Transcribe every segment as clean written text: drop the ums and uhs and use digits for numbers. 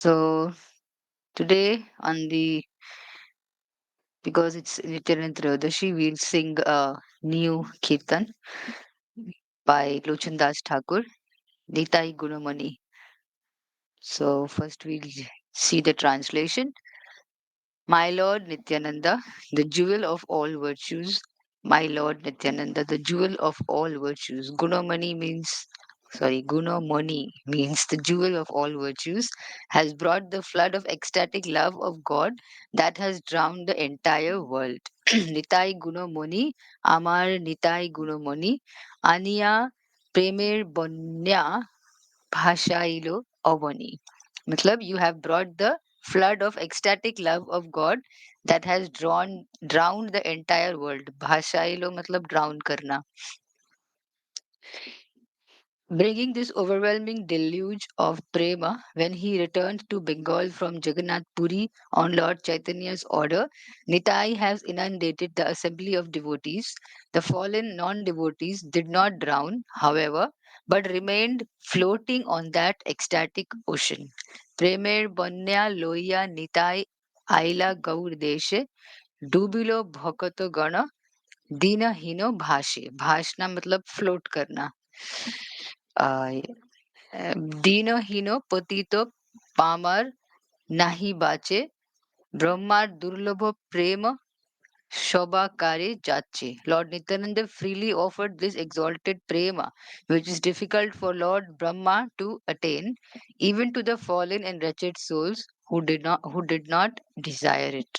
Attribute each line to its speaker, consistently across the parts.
Speaker 1: So today because it's Nityanand Triyodashi, we'll sing a new kirtan by Lochandas Thakur, Nitai Gunamani. So first we'll see the translation. My Lord Nityananda, the jewel of all virtues. My Lord Nityananda, the jewel of all virtues. Gunamani means the jewel of all virtues, has brought the flood of ecstatic love of God that has drowned the entire world. Nitai Gunamani, Amar Nitai Gunamani, Aniya Premer Bonya भाषाइलो Avani मतलब you have brought the flood of ecstatic love of God that has drowned the entire world. भाषाइलो मतलब drown करना. Bringing this overwhelming deluge of prema when he returned to Bengal from Jagannath Puri on Lord Chaitanya's order, Nitai has inundated the assembly of devotees. The fallen non devotees did not drown, however, but remained floating on that ecstatic ocean. Premer Banya Loya Nitai Aila Gaur Deshe Dubilo Bhakato Gana Dina Hino Bhashe. भाषना मतलब float करना. দীনহীন পতিত পামার নাহি বাঁচে ব্রহ্মার দুর্লভ প্রেম সবাকারে যাচ্ছে. Lord Nityananda freely offered this exalted prema, which is difficult for Lord Brahma to attain, even to the fallen and wretched souls who did not desire it.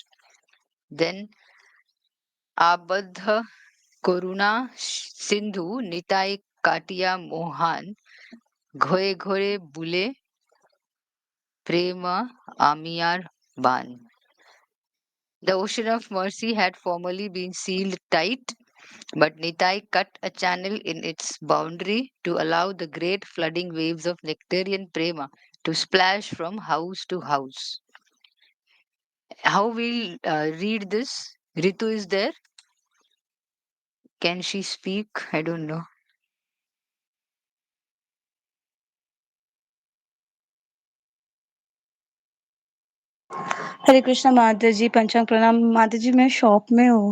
Speaker 1: Then Abadha Karuna Sindhu Nitai Katia Mohan ঘরে ঘরে বুলে Prema Amiyar Ban. The ocean of mercy had formerly been sealed tight, but Nitai cut a channel in its boundary to allow the great flooding waves of nectarian prema to splash from house to house. How we'll read this? Ritu is there. Can she speak? I don't know.
Speaker 2: हरे कृष्णा माता जी, पंचांग प्रणाम माता जी, मैं shop में हूँ.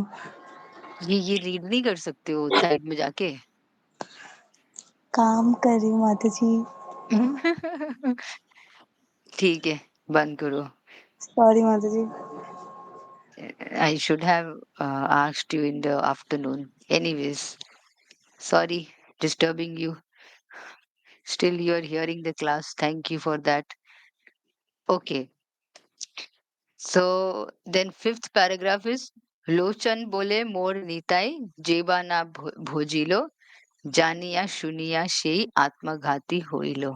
Speaker 1: ये read नहीं कर सकते हो साइड में जाके.
Speaker 2: काम कर रही हूँ माता जी.
Speaker 1: ठीक है बंद करो.
Speaker 2: सॉरी माता जी.
Speaker 1: I should have asked you in the afternoon. Anyways, sorry disturbing you. Still, you are hearing the class. Thank you for that. Okay. So then, fifth paragraph is Lochan bole mor nitai jeba na bhojilo janiya shuniya shei atmaghati hoilo.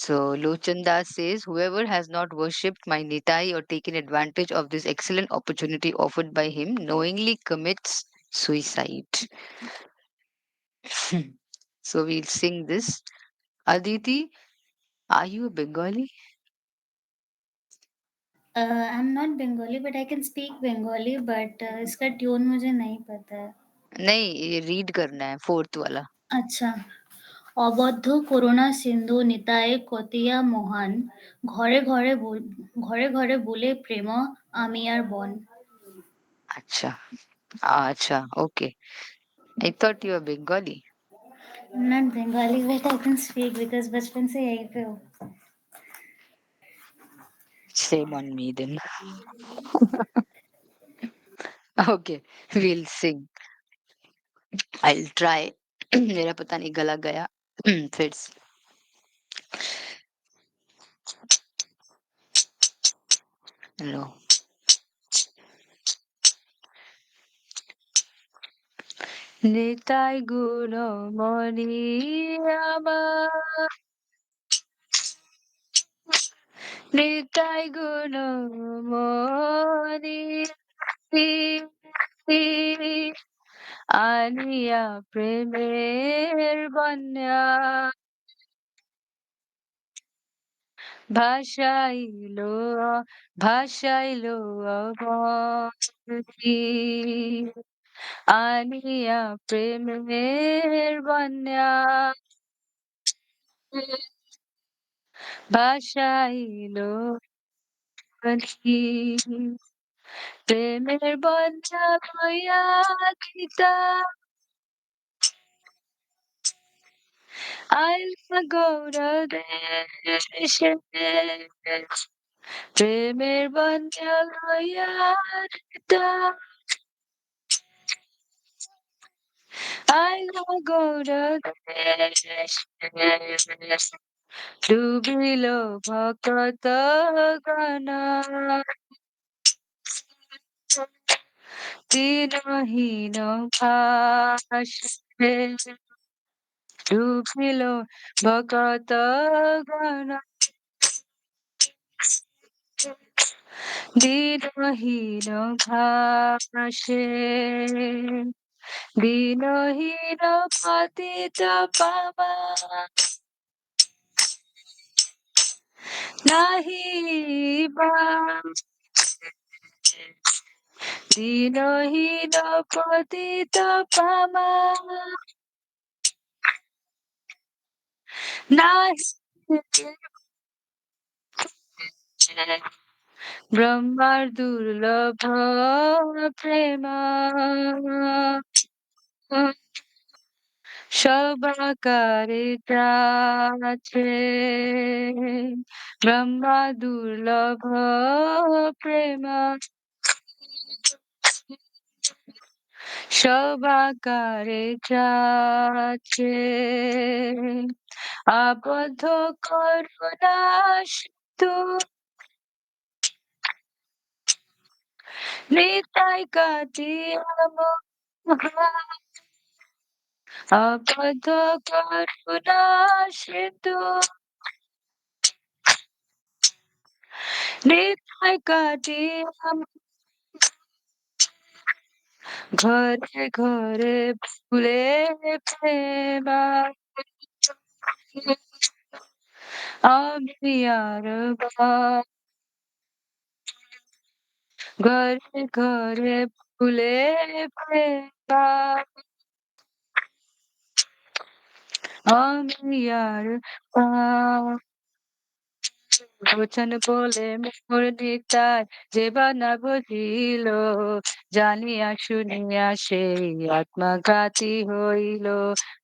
Speaker 1: So Lochandas says, whoever has not worshipped my Nitai or taken advantage of this excellent opportunity offered by him knowingly commits suicide. So we'll sing this. Aditi, are you a Bengali?
Speaker 3: I'm not Bengali, but I can speak Bengali. But इसका tune मुझे नहीं पता है.
Speaker 1: नहीं ये read करना है fourth वाला.
Speaker 3: अच्छा. অবদ্ধ করুণা সিন্ধু নিতায়ে কতিয়া মহান ঘরে ঘরে ঘরে ঘরে বলে প্রেম আমি আর বন.
Speaker 1: अच्छा अच्छा okay. I thought you were Bengali.
Speaker 3: Not Bengali but I can speak because बचपन से यहीं पे हूँ.
Speaker 1: Shame on me then. Okay, we'll sing. I'll try. मेरा पता नहीं गला गया फिर से. लो. নিতাই গুণমণি আমার নিতাই গুণমণি আনিয়া প্রেমের বন্যা ভাসাইলো ভাসাইলো অবধি আনিয়া প্রেমের বন্যা ভাসাইল পাখি প্রেমের বঞ্চা হইয়া চিতা আইলা গৌর দেশে প্রেমের বঞ্চা হইয়া চিতা আইলা গৌর দেশে ডুবিল ভকত গণ দীনহীন ভাষে ডুবিল ভকত গণ দীনহীন ভাষে দীনহীন পতিত পাবন নাহি বা দীনহীন পতিত পাবন নাহি ব্রহ্মার দুর্লভ প্রেম সবাকারে আছে ব্রহ্মা দুর্লভ প্রেম সবাকারে আছে আবদ্ধ করুণা সিন্ধু নিতাই কাটিয়া আবদ্ধ করুণা সিন্ধু নিতাই কাটিয়া ঘরে ঘরে ফুলে প্রেমা আমি আর ঘরে ঘরে ফুলে প্রেমা আমি আর বচন বলে মোর নিতাই যে বানা বুঝিল জানিয়া শুনিয়া সেই আত্মঘাতী হইল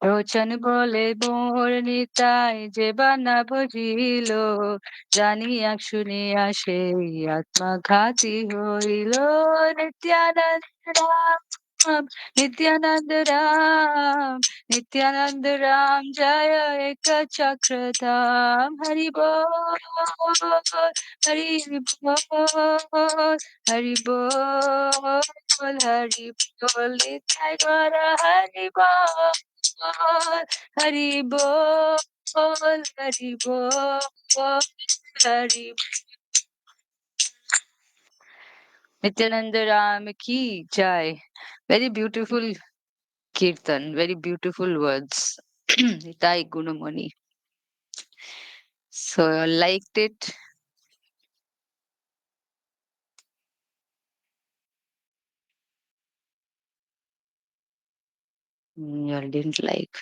Speaker 1: বচন বলে মোর নিতাই যে বানা বুঝিল জানিয়া শুনিয়া সেই আত্মঘাতী হইল নিত্যানন্দ রাম নিত্যানন্দ রাম নিত্যানন্দ রাম জয় এক চক্রধাম হরি বল হরি বল হরি বল হরি বল নিতাই গৌর হরি বল হরি বল হরি বল হরি নিত্যানন্দ রাম কি জয় very beautiful kirtan very beautiful words Nitai Gunamani. So I liked it. You all didn't like.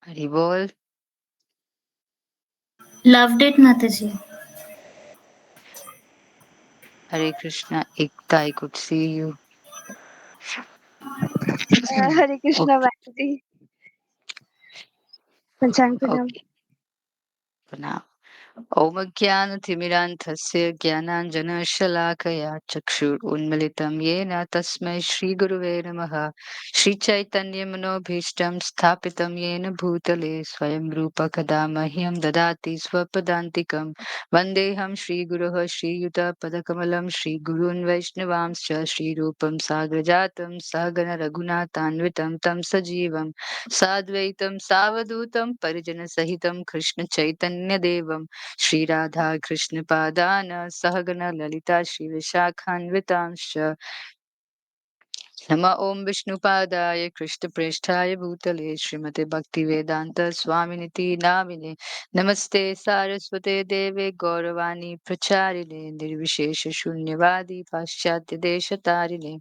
Speaker 1: Hari bol.
Speaker 3: Loved it, Mataji.
Speaker 1: Hare Krishna. Ekta, I could see you.
Speaker 2: Hare Krishna,
Speaker 1: Okay.
Speaker 2: Bharati. Panchang Pranam.
Speaker 1: Okay. For now. ॐ ज्ञानतिमिरान्धस्य ज्ञानाञ्जनशलाकया चक्षुरुन्मिलितं येन तस्मै श्रीगुरुवे नमः श्रीचैतन्यमनोभीष्टं स्थापितं येन भूतले स्वयं रूप कदा मह्यं ददाति स्वपदान्तिकं वन्देऽहं श्रीगुरोः श्रीयुतपदकमलं श्रीगुरून् वैष्णवांश्च श्रीरूपं साग्रजातं सहगण रघुनाथान्वितं तं सजीवं साद्वैतं सावधूतं परिजनसहितं कृष्णचैतन्यदेवं Shri Radha Krishna Padana Sahagana Lalita Shri Vishakhanvitamscha नमः ॐ विष्णुपादाय कृष्णप्रेष्ठाय भूतले श्रीमते भक्तिवेदान्त स्वामिनिति नामिने नमस्ते सारस्वते देवे गौरवाणी प्रचारिणे निर्विशेष शून्यवादी पाश्चात्य देशतारिणे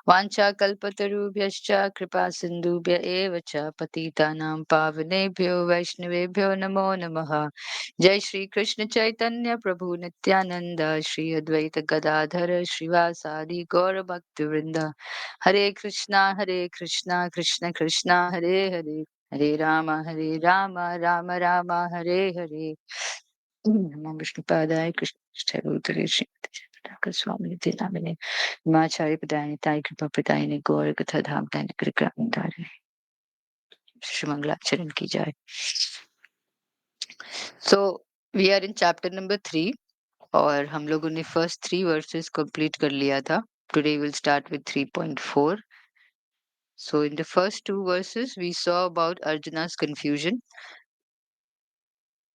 Speaker 1: वाञ्छाकल्पतरुभ्यश्च कृपा सिन्धुभ्य एव च पतितानां पावनेभ्यो वैष्णवेभ्यो नमो नमः। जय श्री कृष्ण चैतन्य प्रभु नित्यानंद श्री अद्वैत गदाधर श्रीवासादि गौर भक्तवृंद। हरे कृष्णा कृष्ण कृष्णा हरे हरे, हरे राम राम राम हरे हरे। नमो विष्णुपादाय कृष्ण श्रीमती स्वामी नित्य नामिने हिमाचार्य प्रदायिनी ताई कृपा प्रदायिनी गौर कथा धाम दान कृपा श्रीमंगलाचरण की जाए। So we are in chapter number 3 और हम लोगों ने first 3 verses complete कर लिया था. Today we'll start with 3.4. So in the first 2 verses we saw about Arjuna's confusion.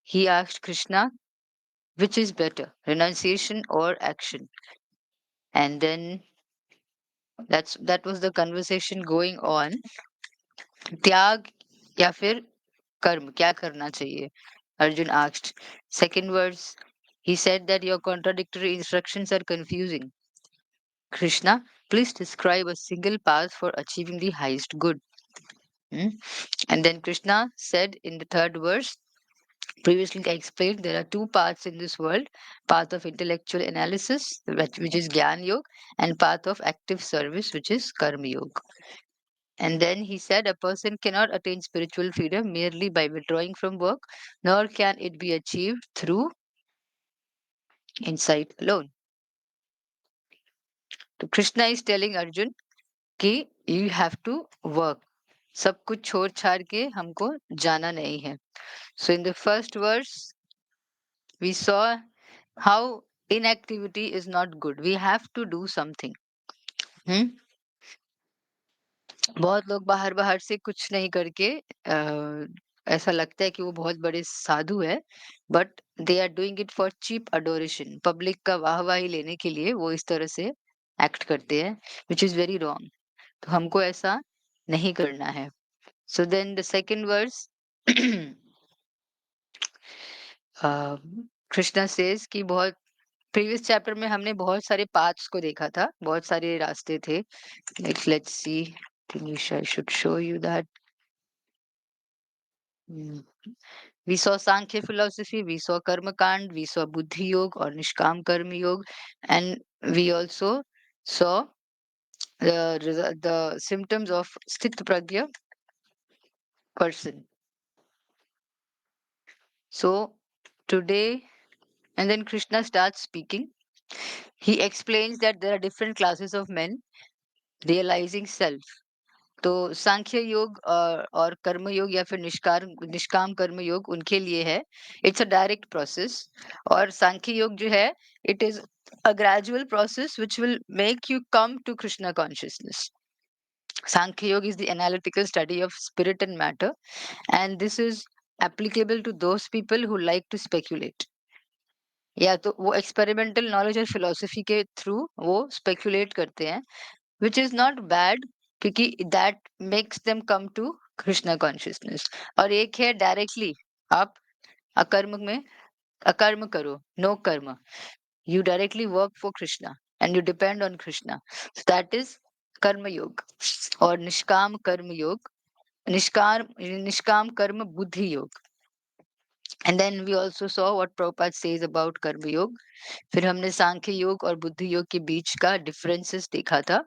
Speaker 1: He asked Krishna, which is better, renunciation or action? And then that was the conversation going on. त्याग या फिर कर्म, क्या करना चाहिए? Arjun asked. Second verse, he said that your contradictory instructions are confusing. Krishna, please describe a single path for achieving the highest good. And then Krishna said in the third verse, previously I explained there are 2 paths in this world, path of intellectual analysis, which is Gyan Yoga, and path of active service, which is Karma Yoga. And then he said a person cannot attain spiritual freedom merely by withdrawing from work, nor can it be achieved through insight alone. So Krishna is telling Arjun कि you have to work. सब कुछ छोड़ छाड़ के हमको जाना नहीं है. So in the first verse, we saw how inactivity is not good. We have to do something. बहुत लोग बाहर बाहर से कुछ नहीं करके ऐसा लगता है कि वो बहुत बड़े साधु है, but they are doing it for cheap adoration. Public का वाहवाही लेने के लिए वो इस तरह से एक्ट करते हैं, विच इज वेरी रॉन्ग. तो हमको ऐसा नहीं करना है. So then the second verse, Krishna says कि बहुत प्रीवियस चैप्टर में हमने बहुत सारे पाथ्स को देखा था, बहुत सारे रास्ते थे. Let's see, I should show you that. We saw Sankhya philosophy, we saw Karma Kand, we saw Buddhi Yoga or Nishkam Karma Yoga, and we also saw the symptoms of Sthit Pragya person. So today, and then Krishna starts speaking. He explains that there are different classes of men realizing self. तो सांख्य योग और कर्म योग या फिर निष्काम कर्म योग उनके लिए है. It's a direct process. और सांख्य योग जो है, it is a gradual process which will make you come to Krishna consciousness. Sankhya yoga is the analytical study of spirit and matter, and this is applicable to those people who like to speculate. या तो वो experimental knowledge और philosophy के through वो speculate करते हैं, which is not bad, क्योंकि that makes them come to Krishna consciousness. और एक है डायरेक्टली आप अकर्म में अकर्म करो, नो कर्म, you directly work for Krishna and you depend on Krishna. So that is कर्म योग. और निष्काम कर्म योग, निष्काम कर्म बुद्धि योग. And then we also saw what Prabhupada says about कर्म योग. फिर हमने सांख्य योग और बुद्धि योग के बीच का डिफरेंसेस देखा था.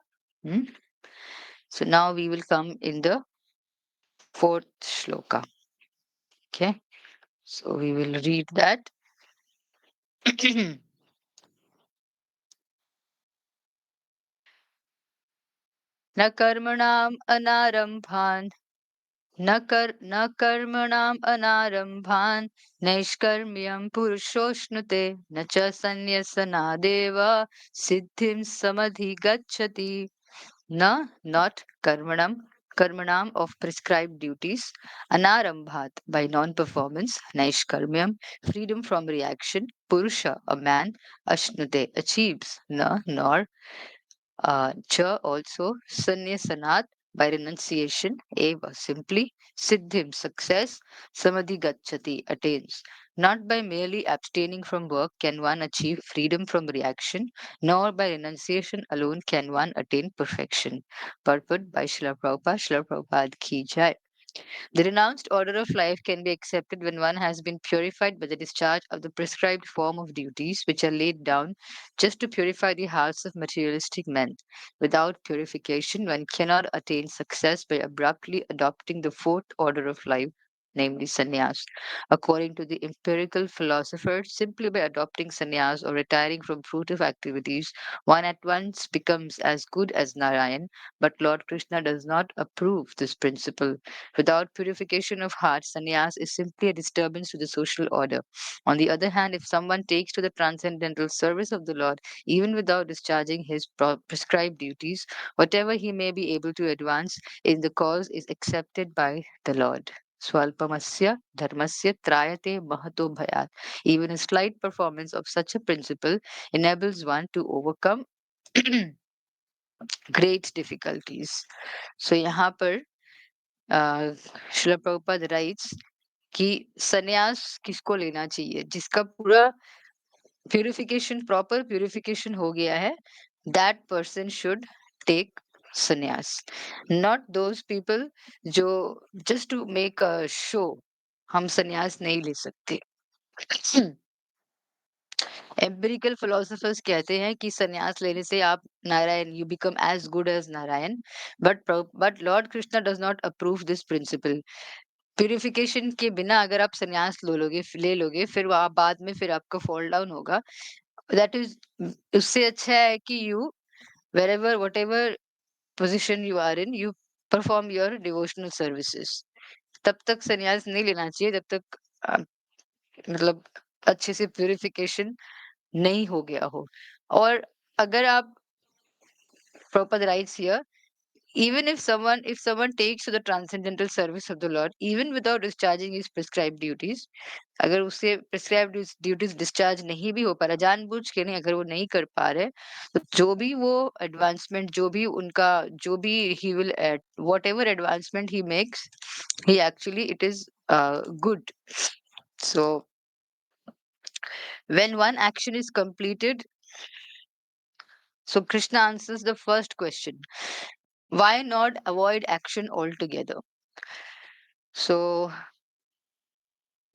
Speaker 1: So now we will come in the 4th shloka. Okay, so we will read that. न कर्मणाम अनारंभान न कर्मणाम अनारंभान नैष्कर्म्यम पुरुषोष्णुते न च संन्यसनादेव सिद्धिं समधिगच्छति. Na, not karmanam of prescribed duties, anarambhat by non-performance, naishkarmyam, freedom from reaction, purusha, a man, ashnute, achieves, na, nor, Cha also sanyasanat by renunciation, eva simply, siddhim success, samadhi gacchati attains. Not by merely abstaining from work can one achieve freedom from reaction, nor by renunciation alone can one attain perfection. Purport by Srila Prabhupada, Srila Prabhupada ki jai. The renounced order of life can be accepted when one has been purified by the discharge of the prescribed form of duties which are laid down just to purify the hearts of materialistic men. Without purification, one cannot attain success by abruptly adopting the fourth order of life, namely sannyas. According to the empirical philosophers, simply by adopting sannyas or retiring from fruitive activities, one at once becomes as good as Narayan. But Lord Krishna does not approve this principle. Without purification of heart, sannyas is simply a disturbance to the social order. On the other hand, if someone takes to the transcendental service of the Lord, even without discharging his prescribed duties, whatever he may be able to advance in the cause is accepted by the Lord. Swalpamasya dharmasya trayate mahato bhayat. Even a slight performance of such a principle enables one to overcome great difficulties. So यहाँ पर Srila Prabhupada rights कि सन्यास किसको लेना चाहिए जिसका पूरा purification proper purification हो गया है that person should take sannyas not those people जो just to make a show हम सन्यास नहीं ले सकते एम्पिरिकल फिलोसोफर्स कहते हैं कि सन्यास लेने से आप Narayan you become as good as Narayan but lord Krishna does not approve this principle purification के बिना अगर आप सन्यास ले लोगे फिर वो आप बाद में फिर आपका फॉल डाउन होगा दैट इज उससे अच्छा है कि you wherever whatever position you are in you perform your devotional services तब तक सन्यास नहीं लेना चाहिए जब तक मतलब अच्छे से प्यूरिफिकेशन नहीं हो गया हो और अगर आप Prabhupada writes here even if someone takes to the transcendental service of the Lord even without discharging his prescribed duties अगर उससे प्रिस्क्राइब्ड ड्यूटीज डिस्चार्ज नहीं भी हो पा रहा जानबूझ के नहीं अगर वो नहीं कर पा रहे तो जो भी वो एडवांसमेंट जो भी उनका जो भी he will what ever advancement he makes he actually it is good so when one action is completed so Krishna answers the first question why not avoid action altogether so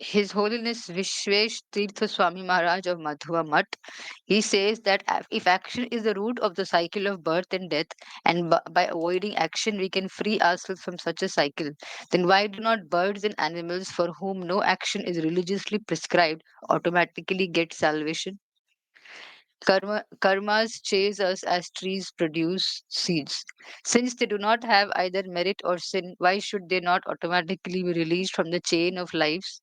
Speaker 1: His Holiness Vishwesh Tirtha Swami Maharaj of Madhva Mutt, he says that if action is the root of the cycle of birth and death, and by avoiding action we can free ourselves from such a cycle, then why do not birds and animals for whom no action is religiously prescribed automatically get salvation? Karmas chase us as trees produce seeds. Since they do not have either merit or sin, why should they not automatically be released from the chain of lives?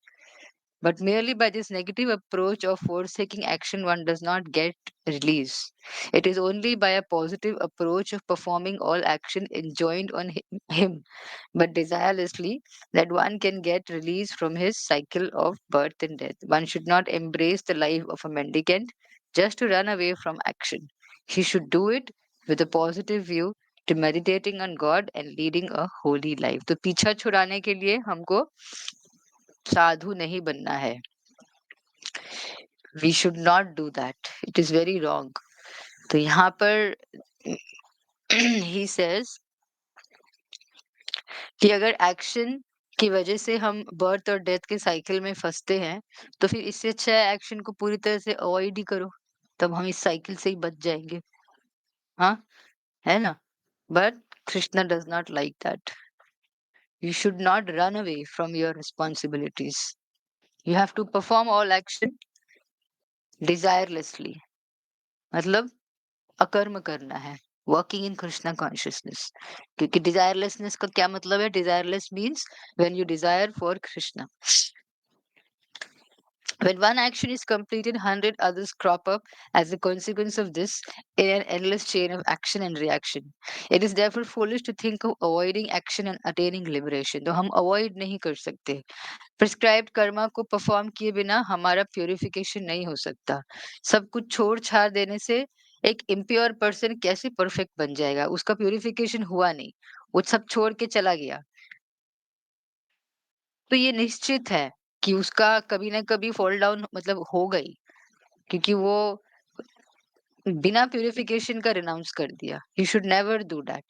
Speaker 1: But merely by this negative approach of forsaking action, one does not get release. It is only by a positive approach of performing all action enjoined on him, but desirelessly, that one can get release from his cycle of birth and death. One should not embrace the life of a mendicant just to run away from action. He should do it with a positive view to meditating on God and leading a holy life. तो पीछा छुड़ाने के लिए हमको साधु नहीं बनना है we should not do that it is very wrong तो यहाँ पर ही सेज कि अगर एक्शन की वजह से हम बर्थ और डेथ के साइकिल में फंसते हैं तो फिर इससे अच्छा है एक्शन को पूरी तरह से अवॉइड ही करो तब हम इस साइकिल से ही बच जाएंगे हाँ है ना but Krishna does not like that you should not run away from your responsibilities you have to perform all action desirelessly मतलब अकर्म करना है वर्किंग इन कृष्णा कॉन्शियसनेस क्योंकि डिजायरलेसनेस का क्या मतलब है desireless means when you desire for Krishna when one action is completed 100 others crop up as a consequence of this in an endless chain of action and reaction it is therefore foolish to think of avoiding action and attaining liberation तो हम avoid नहीं कर सकते prescribed Karma को perform किए बिना हमारा purification नहीं हो सकता सब कुछ छोड़ छाड़ देने से एक इम्प्योर पर्सन कैसे परफेक्ट बन जाएगा? उसका प्यूरिफिकेशन हुआ नहीं, वो सब छोड़ के चला गया। तो ये निश्चित है कि उसका कभी ना कभी फॉल डाउन मतलब होगा ही, क्योंकि वो बिना प्यूरिफिकेशन का रिनाउंस कर दिया। You should never do that.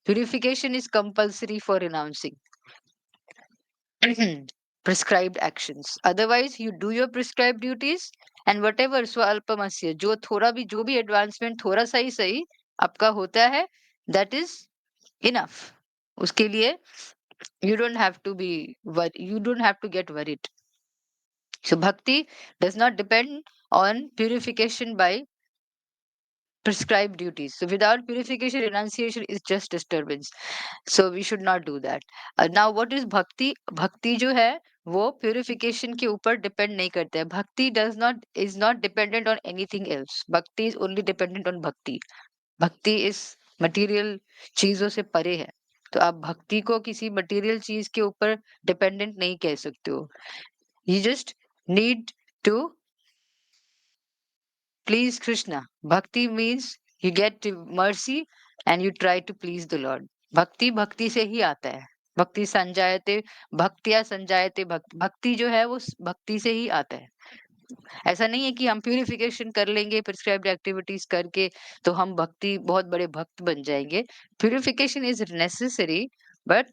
Speaker 1: Purification is compulsory for renouncing prescribed actions. Otherwise, you do your prescribed duties and whatever swalpamasya, जो भी advancement थोड़ा सा ही सही आपका होता है, that is enough. उसके लिए you don't have to be you don't have to get worried. So bhakti does not depend on purification by prescribed duties. So without purification, renunciation is just disturbance. So we should not do that. Now what is bhakti? Bhakti जो है वो purification के ऊपर depend नहीं करता है. Bhakti is not dependent on anything else. Bhakti is only dependent on bhakti. Bhakti is material चीजों से परे है. तो आप भक्ति को किसी मटेरियल चीज के ऊपर डिपेंडेंट नहीं कह सकते हो. You just need to please Krishna. Bhakti means you get to mercy and you try to please the Lord. भक्ति भक्ति से ही आता है. भक्ति संजायते भक्तिया संजायते भक्ति जो है वो भक्ति से ही आता है. ऐसा नहीं है कि हम प्यूरिफिकेशन कर लेंगे प्रिस्क्राइब्ड एक्टिविटीज करके तो हम भक्ति बहुत बड़े भक्त बन जाएंगे. Purification is necessary but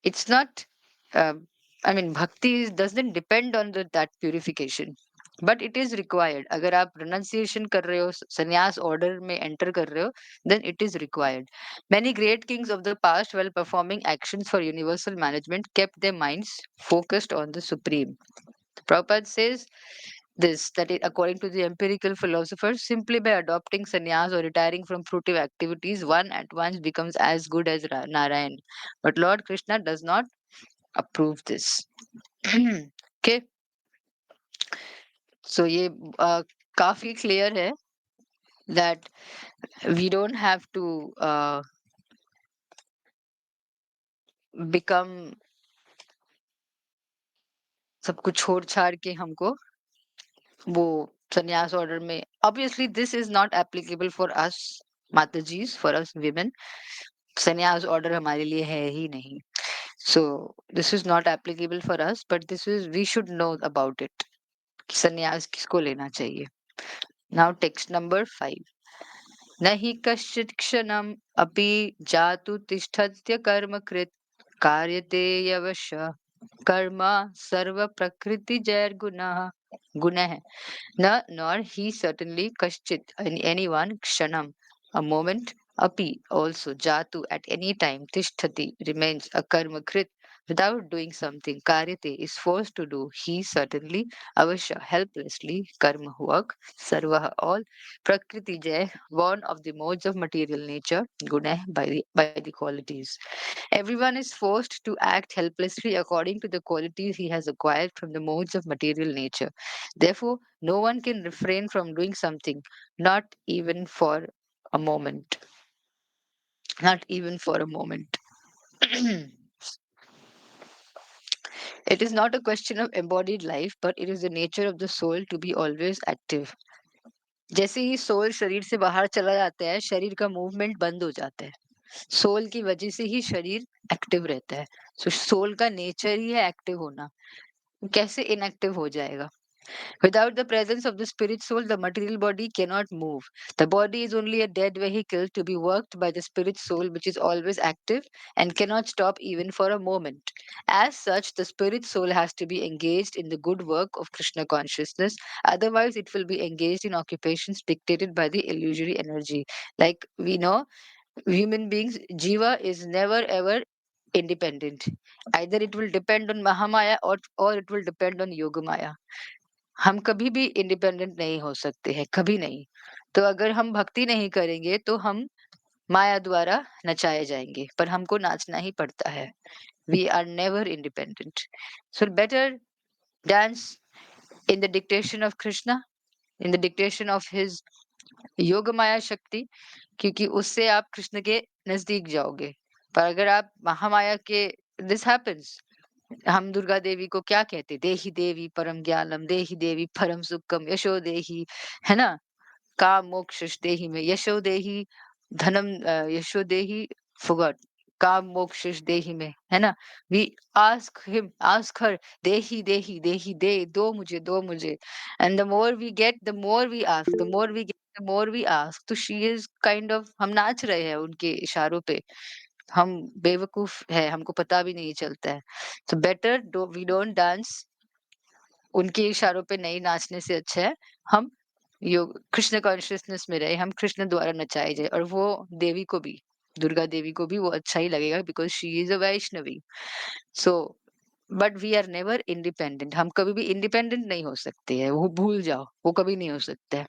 Speaker 1: it's not I mean bhakti doesn't depend on that purification but it is required. अगर आप renunciation कर रहे हो संन्यास order में enter कर रहे हो then it is required. Many great kings of the past while performing actions for universal management kept their minds focused on the supreme. Prabhupada says this that according to the empirical philosophers, simply by adopting sannyas or retiring from fruitive activities, one at once becomes as good as Narayan. But Lord Krishna does not approve this. Okay, so ये काफी clear है that we don't have to become सब कुछ छोड़ छाड़ के हमको वो संन्यास ऑर्डर में. Obviously this is not applicable for us माताजीज, for us women. संन्यास ऑर्डर हमारे लिए है ही नहीं. So this is not applicable for us, but this is we should know about it. संन्यास किसको लेना चाहिए. Now text number 5. न हि कश्चित् क्षणम् अपि जातु तिष्ठत्य कर्मकृत् कार्यते यवशः कर्म सर्व प्रकृति जैर्गुणः. गुण है न nor he certainly kashchit anyone kshanam a moment api also jatu at any time tishtati remains a karma krit without doing something karyate is forced to do he certainly avasha helplessly karma work sarvah all prakriti jay born of the modes of material nature guna by the qualities. Everyone is forced to act helplessly according to the qualities he has acquired from the modes of material nature. Therefore, no one can refrain from doing something, not even for a moment. Not even for a moment. It is not a question of embodied life, but it is the nature of the soul to be always active. जैसे ही soul शरीर से बाहर चला जाता है, शरीर का movement बंद हो जाता है. सोल की वजह से ही शरीर एक्टिव रहता है. सो सोल का नेचर ही है एक्टिव होना. कैसे इनएक्टिव हो जाएगा? Without the presence of the spirit soul, the material body cannot move. The body is only a dead vehicle to be worked by the spirit soul, which is always active and cannot stop even for a moment. As such, the spirit soul has to be engaged in the good work of Krishna consciousness. Otherwise, it will be engaged in occupations dictated by the illusory energy. Like we know, human beings, Jiva is never ever independent. Either it will depend on Mahamaya or it will depend on Yogamaya. हम कभी भी independent नहीं हो सकते हैं, कभी नहीं. तो अगर हम भक्ति नहीं करेंगे तो हम माया द्वारा नचाए जाएंगे, पर हमको नाचना ही पड़ता है. We are never independent. So better dance in the dictation of Krishna, in the dictation of his yoga maya शक्ति, क्योंकि उससे आप कृष्ण के नजदीक जाओगे. पर अगर आप महामाया के, दिस हैपेंस, हम दुर्गा देवी को क्या कहते, देही देवी परम ज्ञानम, देही देवी परम सुखम, यशो देही, है ना. काम मोक्षश देहि में, यशो देहि धनम, यशो देहि forgot, काम मोक्षश देहि में, है ना? We ask him, ask her, देहि देहि देहि दे, दो मुझे, and the more we get, the more we ask, the more we get, the more we ask. तो she is kind of, हम नाच रहे हैं उनके इशारों पे, हम बेवकूफ है, हमको पता भी नहीं चलता है। तो बेटर वी डोंट डांस, उनके इशारों पे नहीं नाचने से अच्छा है हम योग कृष्ण कॉन्शियसनेस में रहे, हम कृष्ण द्वारा नचाए जाए, और वो देवी को भी, दुर्गा देवी को भी वो अच्छा ही लगेगा, because she is a Vaishnavi. So but we are never independent, हम कभी भी इंडिपेंडेंट नहीं हो सकते हैं, वो भूल जाओ, वो कभी नहीं हो सकता है।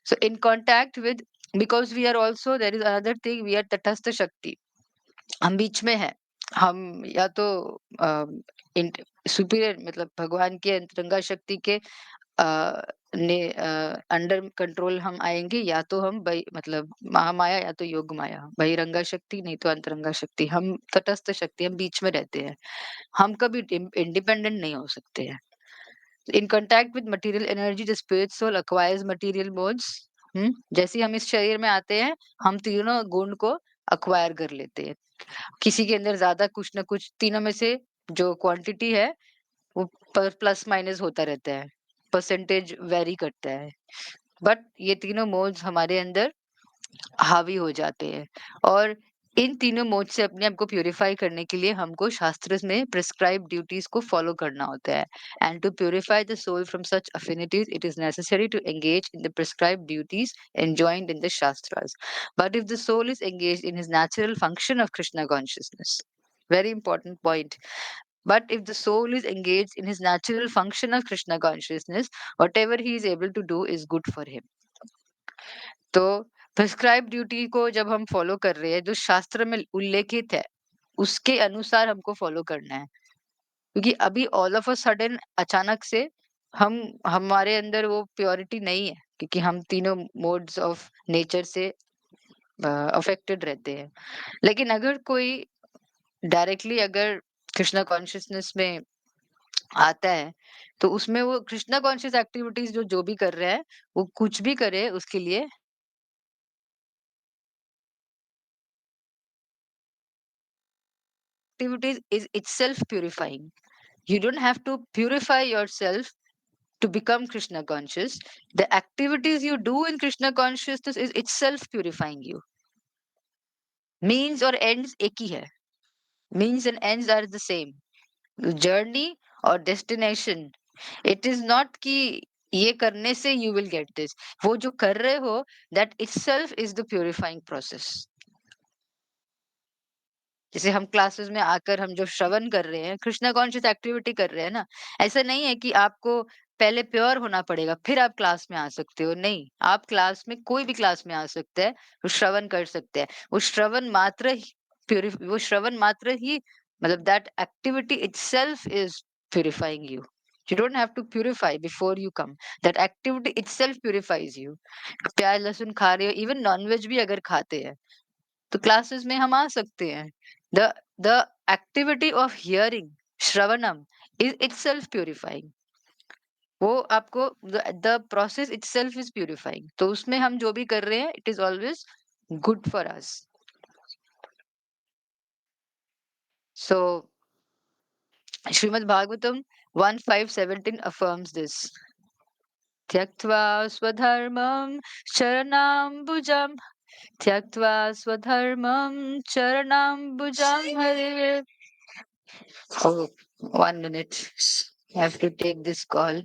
Speaker 1: So in contact with, because we are also, there is another thing, we are तटस्थ शक्ति, हम बीच में हैं। हम या तो सुपीरियर मतलब भगवान के अंतरंगा शक्ति के अंडर कंट्रोल हम आएंगे, या तो हम मतलब महामाया या तो योग माया, बहिरंगा शक्ति नहीं तो अंतरंगा शक्ति, हम तटस्थ शक्ति, हम बीच में रहते हैं, हम कभी इंडिपेंडेंट नहीं हो सकते हैं। In contact with material energy the spirit soul acquires material modes. जैसे ही हम इस शरीर में आते हैं, हम तीनों गुण को अक्वायर कर लेते हैं। किसी के अंदर ज्यादा कुछ ना कुछ, तीनों में से जो क्वांटिटी है वो प्लस माइनस होता रहता है, परसेंटेज वेरी करता है, बट ये तीनों मोड्स हमारे अंदर हावी हो जाते हैं। और इन तीनों मोड से अपने आप को प्यूरिफाई करने के लिए हमको शास्त्र में प्रिस्क्राइब ड्यूटीज को फॉलो करना होता है। And to purify the soul from such affinities it is necessary to engage in the prescribe duties enjoined in the shastras. But if the soul is engaged in his natural function of Krishna consciousness, very important point. But if the soul is engaged in his natural function of Krishna consciousness, whatever he is able to do is good for him. तो prescribe duty को जब हम follow कर रहे हैं, जो शास्त्र में उल्लेखित है, उसके अनुसार हमको फॉलो करना है। क्योंकि अभी ऑल ऑफ अ सडन अचानक से हम हमारे अंदर वो प्योरिटी नहीं है, क्योंकि हम तीनों मोड्स ऑफ नेचर से अफेक्टेड रहते हैं। लेकिन अगर कोई डायरेक्टली अगर कृष्णा कॉन्शियसनेस में आता है, तो उसमें वो कृष्णा कॉन्शियस एक्टिविटीज जो जो भी कर रहे हैं, वो कुछ भी करे उसके लिए activities is itself purifying. You don't have to purify yourself to become Krishna conscious. The activities you do in Krishna consciousness is itself purifying you. Means or ends एक ही है. Means and ends are the same. Journey or destination. It is not कि ये करने से you will get this. वो जो कर रहे हो, that itself is the purifying process. जैसे हम क्लासेस में आकर हम जो श्रवण कर रहे हैं, कृष्णा कॉन्शियस एक्टिविटी कर रहे हैं ना, ऐसा नहीं है कि आपको पहले प्योर होना पड़ेगा फिर आप क्लास में आ सकते हो, नहीं, आप क्लास में कोई भी क्लास में आ सकते हैं, वो श्रवण कर सकते हैं, वो श्रवण मात्र ही वो श्रवण मात्र ही मतलब that activity itself is purifying you. You don't have to purify before you come. That activity itself purifies you. प्याज लहसुन खा रहे हो, इवन नॉनवेज भी अगर खाते हैं, तो क्लासेस में हम आ सकते हैं। द एक्टिविटी ऑफ हियरिंग, श्रवणम, इज इटसेल्फ प्यूरिफाइंग। वो आपको the process itself is purifying. तो उसमें हम जो भी कर रहे हैं, it is always good for us. So Srimad Bhagavatam 1:5-17 affirms this. त्यक्त्वा स्वधर्मं शरणाम्बुजं, त्यक्त्वा स्वधर्मं चरणाम्बुजं हरे। Oh, 1 minute. I have to take this call.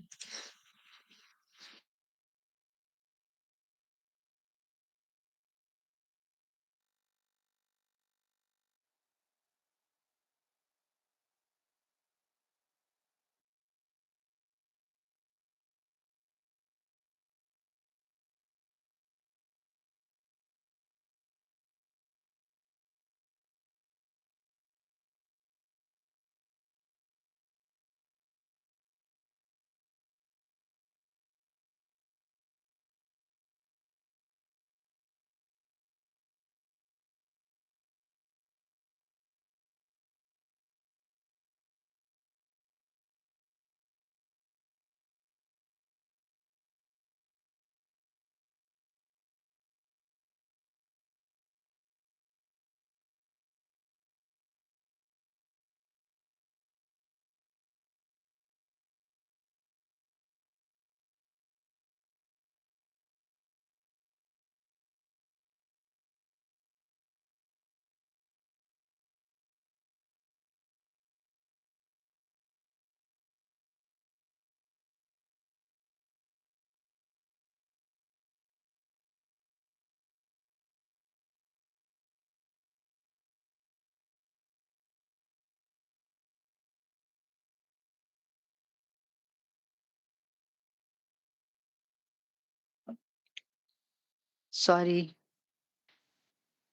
Speaker 1: Sorry.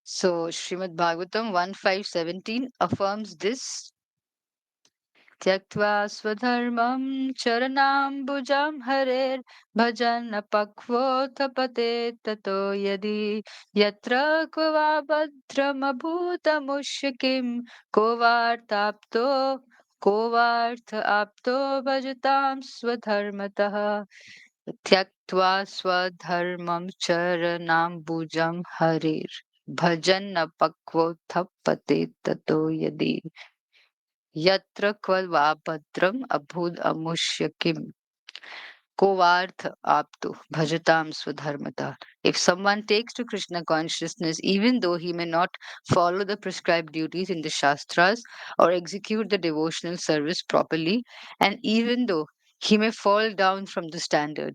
Speaker 1: So Srimad Bhagavatam 1.5.17 affirms this. त्यक्त्वा स्वधर्मं चरणाम्बुजं हरेर् भजन् अपक्वोऽथ पतेत् ततो यदि यत्र क्व वा भद्रमभूतमुष्य किं को वार्ताप्तो को वार्थ आप्तो भजतां स्वधर्मतः त्यक्त्वा स्वधर्मं चरणाम्बुजं हरेर् भजन् अपक्वोऽथ पतेत् ततो यदि यत्र क्व वा भद्रम अभूद अमुष्य किम कोवार्थ aptu bhajatam swadharmata. If someone takes to Krishna consciousness, even though he may not follow the prescribed duties in the Shastras or execute the devotional service properly, and even though he may fall down from the standard,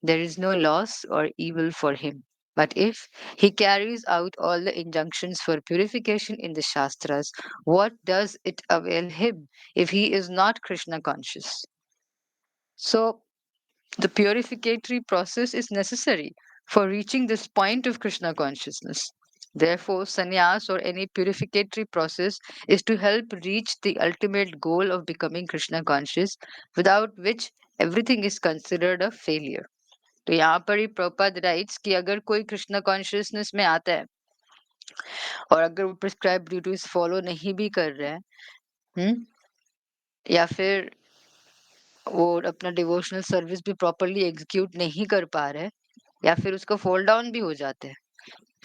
Speaker 1: there is no loss or evil for him. But if he carries out all the injunctions for purification in the Shastras, what does it avail him if he is not Krishna conscious? So, the purificatory process is necessary for reaching this point of Krishna consciousness. Therefore, sannyas or any purificatory process is to help reach the ultimate goal of becoming Krishna conscious, without which everything is considered a failure. तो यहाँ पर ही Prabhupada rights कि अगर कोई Krishna consciousness में आता है और अगर वो प्रिस्क्राइब ड्यूटीज फॉलो नहीं भी कर रहे हैं, या फिर वो अपना डिवोशनल सर्विस भी प्रॉपरली एग्जीक्यूट नहीं कर पा रहे, या फिर उसको फॉल डाउन भी हो जाते हैं,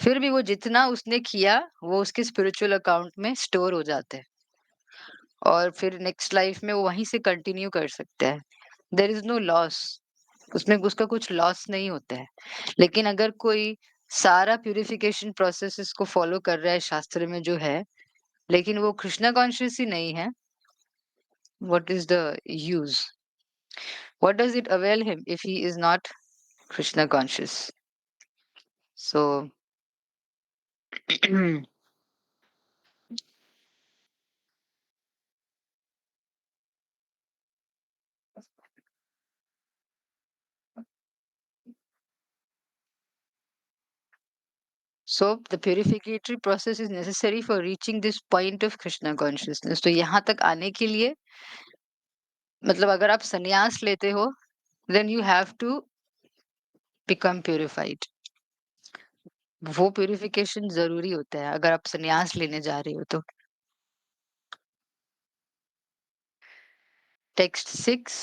Speaker 1: फिर भी वो जितना उसने किया वो उसके स्पिरिचुअल अकाउंट में स्टोर हो जाते हैं और फिर नेक्स्ट लाइफ में वो वहीं से कंटिन्यू कर सकते हैं. देयर इज नो लॉस, उसमें उसका कुछ लॉस नहीं होता है. लेकिन अगर कोई सारा प्यूरिफिकेशन प्रोसेस को फॉलो कर रहा है शास्त्र में जो है, लेकिन वो कृष्णा कॉन्शियस ही नहीं है, what is the use? What does it avail him if he is not Krishna conscious? So So the purificatory process is necessary for reaching this point of Krishna consciousness. तो यहाँ तक आने के लिए मतलब अगर आप संन्यास लेते हो, then you have to become purified. वो purification जरूरी होता है अगर आप संन्यास लेने जा रहे हो तो. Text 6.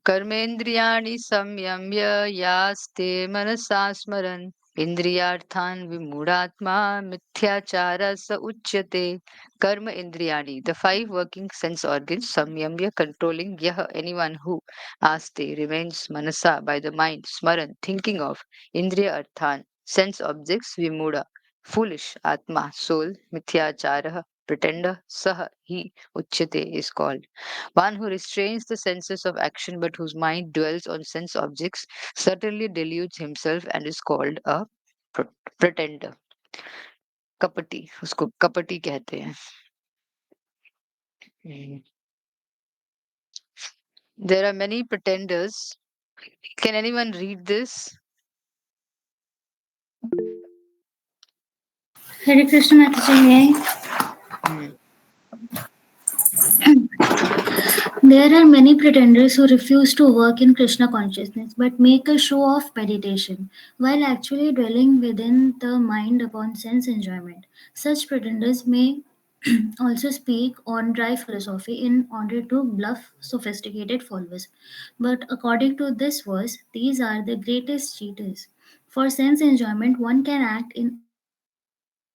Speaker 1: कर्मेन्द्रियाणि संयम्य यास्ते मनसा स्मरन् इंद्रियार्थान् विमूढ़ात्मा मिथ्याचार स उच्यते. कर्म इंद्रियाणि, the five working sense organs, samyamya, controlling, yah, anyone who, aste, remains, manasa, by the mind, smaran, thinking of, indriya arthan, sense objects, vimudha, foolish, atma, soul, mithyachara, pretender, sah, he, uchyate, is called. One who restrains the senses of action but whose mind dwells on sense objects certainly deludes himself and is called a pre- pretender. कपटी, उसको कपटी कहते हैं. There are many pretenders. Can anyone read this?
Speaker 3: Hare Krishna Mataji, may
Speaker 1: Hmm.
Speaker 3: There are many pretenders who refuse to work in Krishna consciousness but make a show of meditation while actually dwelling within the mind upon sense enjoyment. Such pretenders may also speak on dry philosophy in order to bluff sophisticated followers. But according to this verse, these are the greatest cheaters. For sense enjoyment, one can act in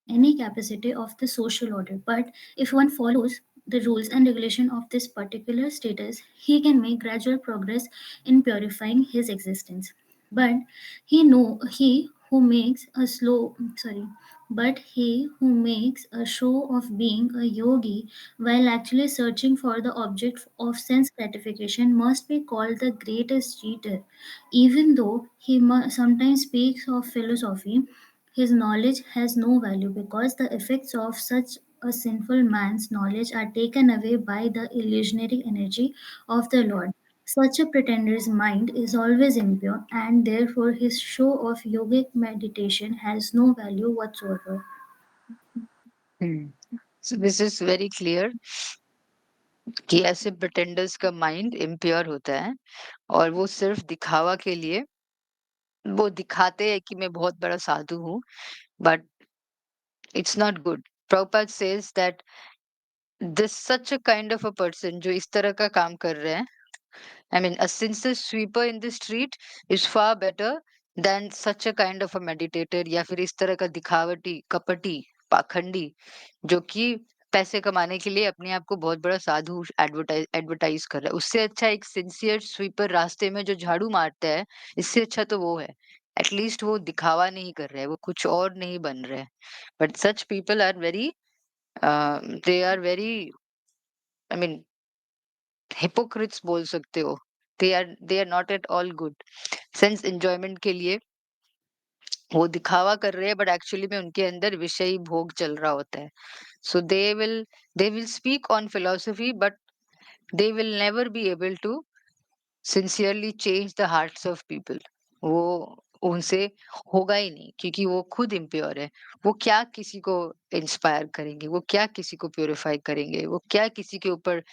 Speaker 3: any capacity of the social order, but if one follows the rules and regulation of this particular status, he can make gradual progress in purifying his existence. But he who makes a but he who makes a show of being a yogi while actually searching for the object of sense gratification must be called the greatest cheater. Even though he sometimes speaks of philosophy, his knowledge has no value because the effects of such a sinful man's knowledge are taken away by the illusionary energy of the Lord. Such a pretender's mind is always impure, and therefore his show of yogic meditation has no value whatsoever.
Speaker 1: Hmm. So this is very clear कि ऐसे प्रिटेंडर्स का mind impure होता है और वो सिर्फ दिखावा के लिए वो दिखाते हैं कि मैं बहुत बड़ा साधु हूँ, but it's not good. Prabhupada says that this such a kind of a person जो इस तरह का काम कर रहे हैं, I mean, a sincere sweeper in the street is far better than such a kind of a meditator या फिर इस तरह का दिखावटी, कपटी, पाखंडी जो कि पैसे कमाने के लिए अपने आप को बहुत बड़ा साधु एडवर्टाइज कर रहा है. उससे अच्छा एक सिंसियर स्वीपर रास्ते में जो झाड़ू मारता है, इससे अच्छा तो वो है. एटलीस्ट वो दिखावा नहीं कर रहे हैं, वो कुछ और नहीं बन रहे हैं. But such people are very they are very, I mean, hypocrites बोल सकते हो. They are not at all good. Sense enjoyment के लिए वो दिखावा कर रहे हैं, बट एक्चुअली में उनके अंदर विषयी भोग चल रहा होता है. So they will speak on philosophy, but they will never be able to sincerely change the hearts of people. वो उनसे होगा ही नहीं क्योंकि वो खुद इम्प्योर है. वो क्या किसी को इंस्पायर करेंगे, वो क्या किसी को प्यूरिफाई करेंगे, वो क्या किसी के ऊपर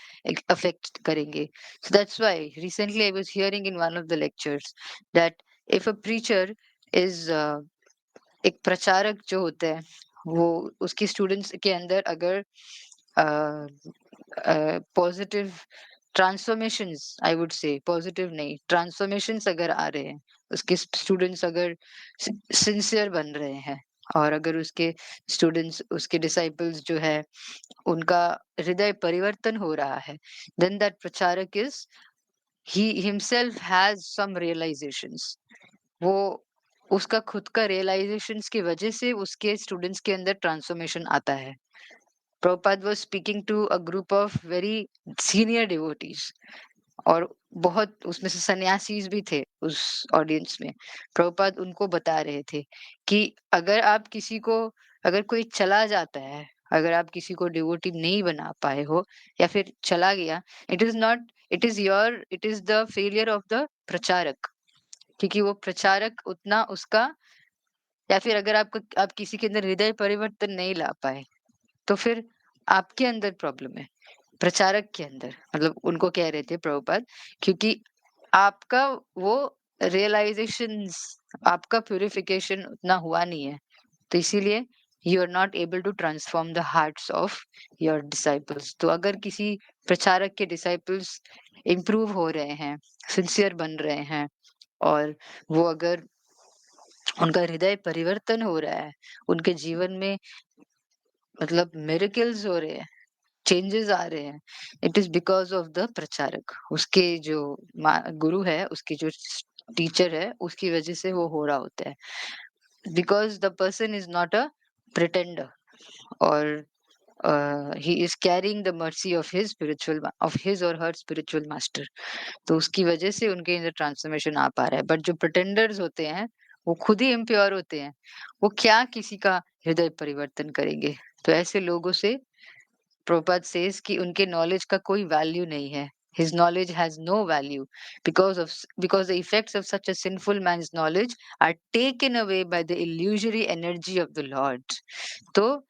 Speaker 1: अफेक्ट करेंगे. So that's why recently I was hearing in one of the lectures that if a preacher is एक प्रचारक जो होता है, वो उसके स्टूडेंट्स के अंदर अगर positive transformations, I would say positive नहीं, ट्रांसफॉर्मेशंस अगर आ रहे हैं, उसके स्टूडेंट्स अगर सिंसियर बन रहे हैं और अगर उसके स्टूडेंट्स, उसके डिसाइपल्स जो है, उनका हृदय परिवर्तन हो रहा है, then that pracharak is he himself has some realisations. वो उसका खुद का रियलाइजेशंस की वजह से उसके स्टूडेंट्स के अंदर ट्रांसफॉर्मेशन आता है. Prabhupada was speaking to a group of very senior devotees और बहुत उसमें से सन्यासीज भी थे उस ऑडियंस में. प्रभुपाद उनको बता रहे थे कि अगर आप किसी को, अगर कोई चला जाता है, अगर आप किसी को डिवोटी नहीं बना पाए हो या फिर चला गया, it is not, it is the failure of the प्रचारक. क्योंकि वो प्रचारक उतना उसका, या फिर अगर आप किसी के अंदर हृदय परिवर्तन नहीं ला पाए, तो फिर आपके अंदर प्रॉब्लम है, प्रचारक के अंदर. मतलब उनको कह रहे थे प्रभुपाद, क्योंकि आपका वो रियलाइजेशंस, आपका प्यूरिफिकेशन उतना हुआ नहीं है, तो इसीलिए you are not able to transform the hearts of your disciples. तो अगर किसी प्रचारक के डिसाइपल्स इम्प्रूव हो रहे हैं, सिंसियर बन रहे हैं, और वो अगर उनका हृदय परिवर्तन हो रहा है, उनके जीवन में मतलब मिरेकल्स हो रहे हैं, चेंजेस आ रहे हैं, it is because of the प्रचारक. उसके जो गुरु है, उसके जो टीचर है, उसकी वजह से वो हो रहा होता है. Because the person is not a pretender, और he is carrying the mercy of his of his or her spiritual master. तो उसकी वजह से उनके अंदर ट्रांसफॉर्मेशन आ पा रहा है. बट जो प्रिटेंडर्स होते हैं, वो खुद ही इम्प्योर होते हैं, वो क्या किसी का हृदय परिवर्तन करेंगे. तो ऐसे लोगों से Prabhupada says कि उनके knowledge का कोई value नहीं है. His knowledge has no value because the effects of such a sinful man's knowledge are taken away by the illusory energy of the Lord. तो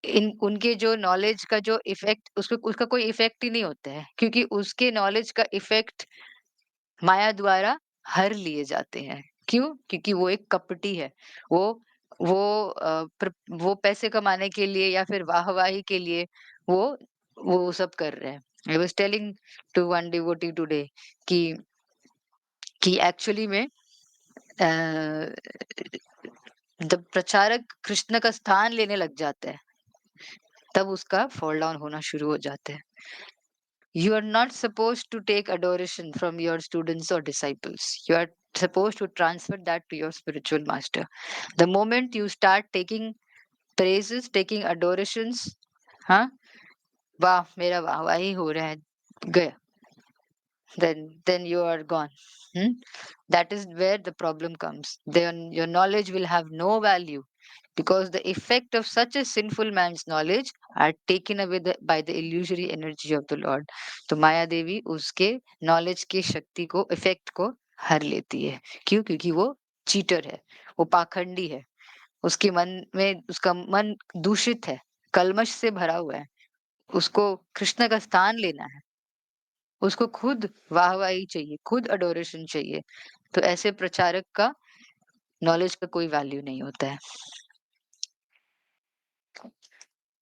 Speaker 1: इन उनके जो नॉलेज का जो इफेक्ट, उसको उसका कोई इफेक्ट ही नहीं होता है, क्योंकि उसके नॉलेज का इफेक्ट माया द्वारा हर लिए जाते हैं. क्यों? क्योंकि वो एक कपटी है. वो वो पैसे कमाने के लिए या फिर वाहवाही के लिए वो वो सब कर रहे हैं. I was telling to one devotee today कि एक्चुअली में जब प्रचारक कृष्ण का स्थान लेने लग जाता है, तब उसका फॉल डाउन होना शुरू हो जाता है. You are not supposed to take adoration from your students or disciples. You are supposed to transfer that to your spiritual master. The moment you start taking praises, taking adorations, हाँ, वाह मेरा वाह वाही हो रहा है, गया, then you are gone. Hmm? That is where the problem comes. Then your knowledge will have no value. because the effect of such a sinful man's knowledge are taken away by the illusory energy of the Lord. तो माया देवी उसके knowledge की शक्ति को, effect को हर लेती है. क्यों? क्योंकि वो चीटर है, वो पाखंडी है, उसके मन में, उसका मन दूषित है, कलमश से भरा हुआ है, उसको कृष्ण का स्थान लेना है, उसको खुद वाहवाही चाहिए, खुद अडोरेशन चाहिए. तो ऐसे प्रचारक का नॉलेज का कोई वैल्यू नहीं होता है.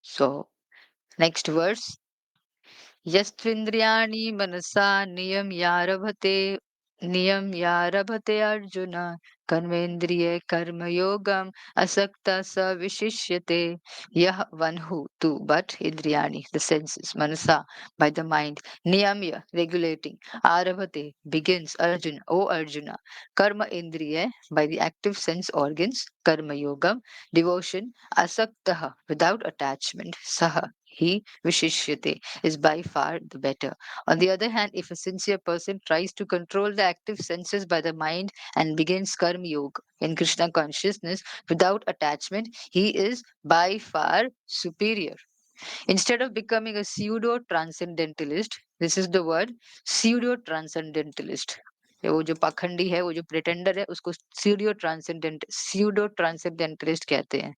Speaker 1: सो नेक्स्ट वर्स, यस्त्विन्द्रियाणि मनसा नियम्यारभते अर्जुन कर्मेन्द्रिये कर्मयोगम असक्ता स विशिष्यते. यह one who to but इंद्रियाणि the senses, manasa by the mind, niyamya regulating, arabhate begins, Arjun O Arjuna, karma indriya by the active sense organs, karma yogam devotion, asaktaha without attachment, saha he vishishyate is by far the better. On the other hand, if a sincere person tries to control the active senses by the mind and begins karma yoga in Krishna consciousness without attachment, he is by far superior. Instead of becoming a pseudo transcendentalist, this is the word pseudo transcendentalist. वो जो पाखंडी है, वो जो pretender है, उसको pseudo transcendentalist कहते हैं.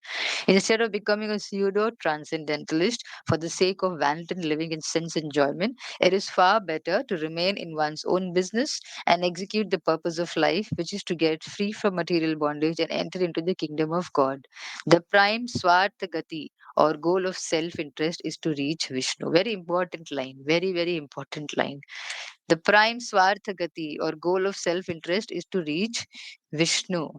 Speaker 1: Instead of becoming a pseudo transcendentalist for the sake of wanton living in sense enjoyment, it is far better to remain in one's own business and execute the purpose of life, which is to get free from material bondage and enter into the kingdom of God. The prime Swartha Gati or goal of self-interest is to reach Vishnu. Very important line, very, very important line. The prime Swartha Gati or goal of self-interest is to reach Vishnu.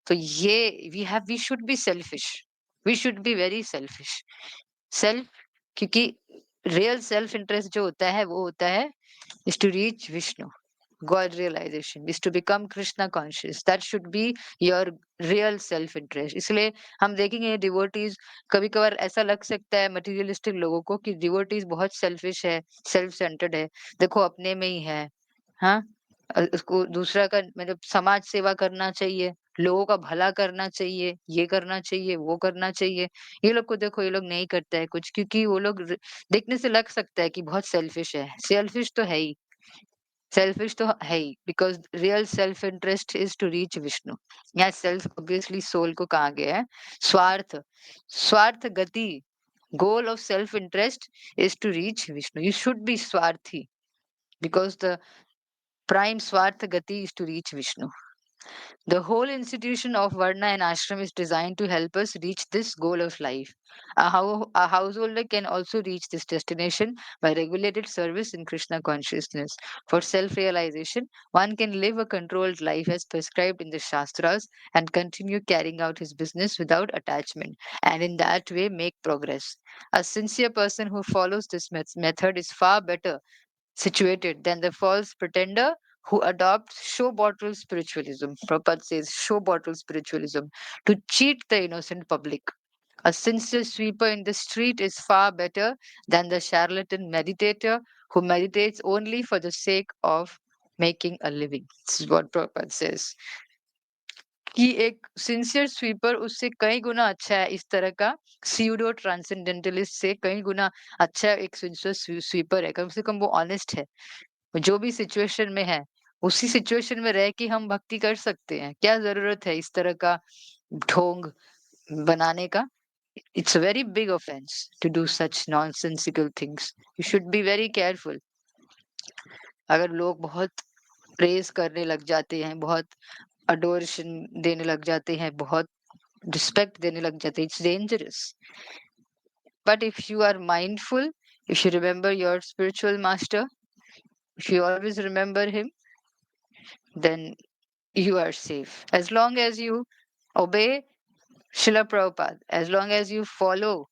Speaker 1: So we should be selfish. We should be very selfish. Self, क्योंकि real self-interest जो होता है वो होता है is to reach Vishnu. God realization is to become Krishna conscious. That should be your real self interest. इसलिए हम देखेंगे डिवोटीज, कभी कभार ऐसा लग सकता है मटेरियलिस्टिक लोगों को कि डिवोटीज बहुत सेल्फिश है, सेल्फ सेंटर्ड है, देखो अपने में ही है. हाँ, उसको दूसरा का मतलब समाज सेवा करना चाहिए, लोगों का भला करना चाहिए, ये करना चाहिए, वो करना चाहिए. ये लोग को देखो, ये लोग नहीं करता है कुछ, क्योंकि वो लोग देखने से लग सकता है कि बहुत सेल्फिश है. सेल्फिश तो है ही, सेल्फिश तो है ही, because real self interest is to reach Vishnu. यहाँ सेल्फ ऑब्वियसली सोल को कहा गया है. स्वार्थ, स्वार्थ गति, goal of self interest is to reach Vishnu. You should be swarthi because the prime swartha gati is to reach Vishnu. The whole institution of Varna and Ashram is designed to help us reach this goal of life. A householder can also reach this destination by regulated service in Krishna consciousness. For self realization, one can live a controlled life as prescribed in the Shastras and continue carrying out his business without attachment, and in that way make progress. A sincere person who follows this method is far better situated than the false pretender who adopts show bottle spiritualism. Prabhupada says show bottle spiritualism to cheat the innocent public. A sincere sweeper in the street is far better than the charlatan meditator who meditates only for the sake of making a living. This is what Prabhupada says. कि एक sincere sweeper उससे कई गुना अच्छा है, इस तरह का pseudo transcendentalist से कई गुना अच्छा एक सिंसियर स्वीपर है. कम से कम वो ऑनेस्ट है, जो भी सिचुएशन में है उसी सिचुएशन में रह के हम भक्ति कर सकते हैं. क्या जरूरत है इस तरह का ढोंग बनाने का? It's a very big offence to do such nonsensical things. You should be very careful. अगर लोग बहुत प्रेज करने लग जाते हैं, बहुत अडोरेशन देने लग जाते हैं, बहुत रिस्पेक्ट देने लग जाते हैं, it's dangerous. But if you are mindful, if you remember your spiritual master, if you always remember him, then you are safe. As long as you obey Srila Prabhupada, as long as you follow,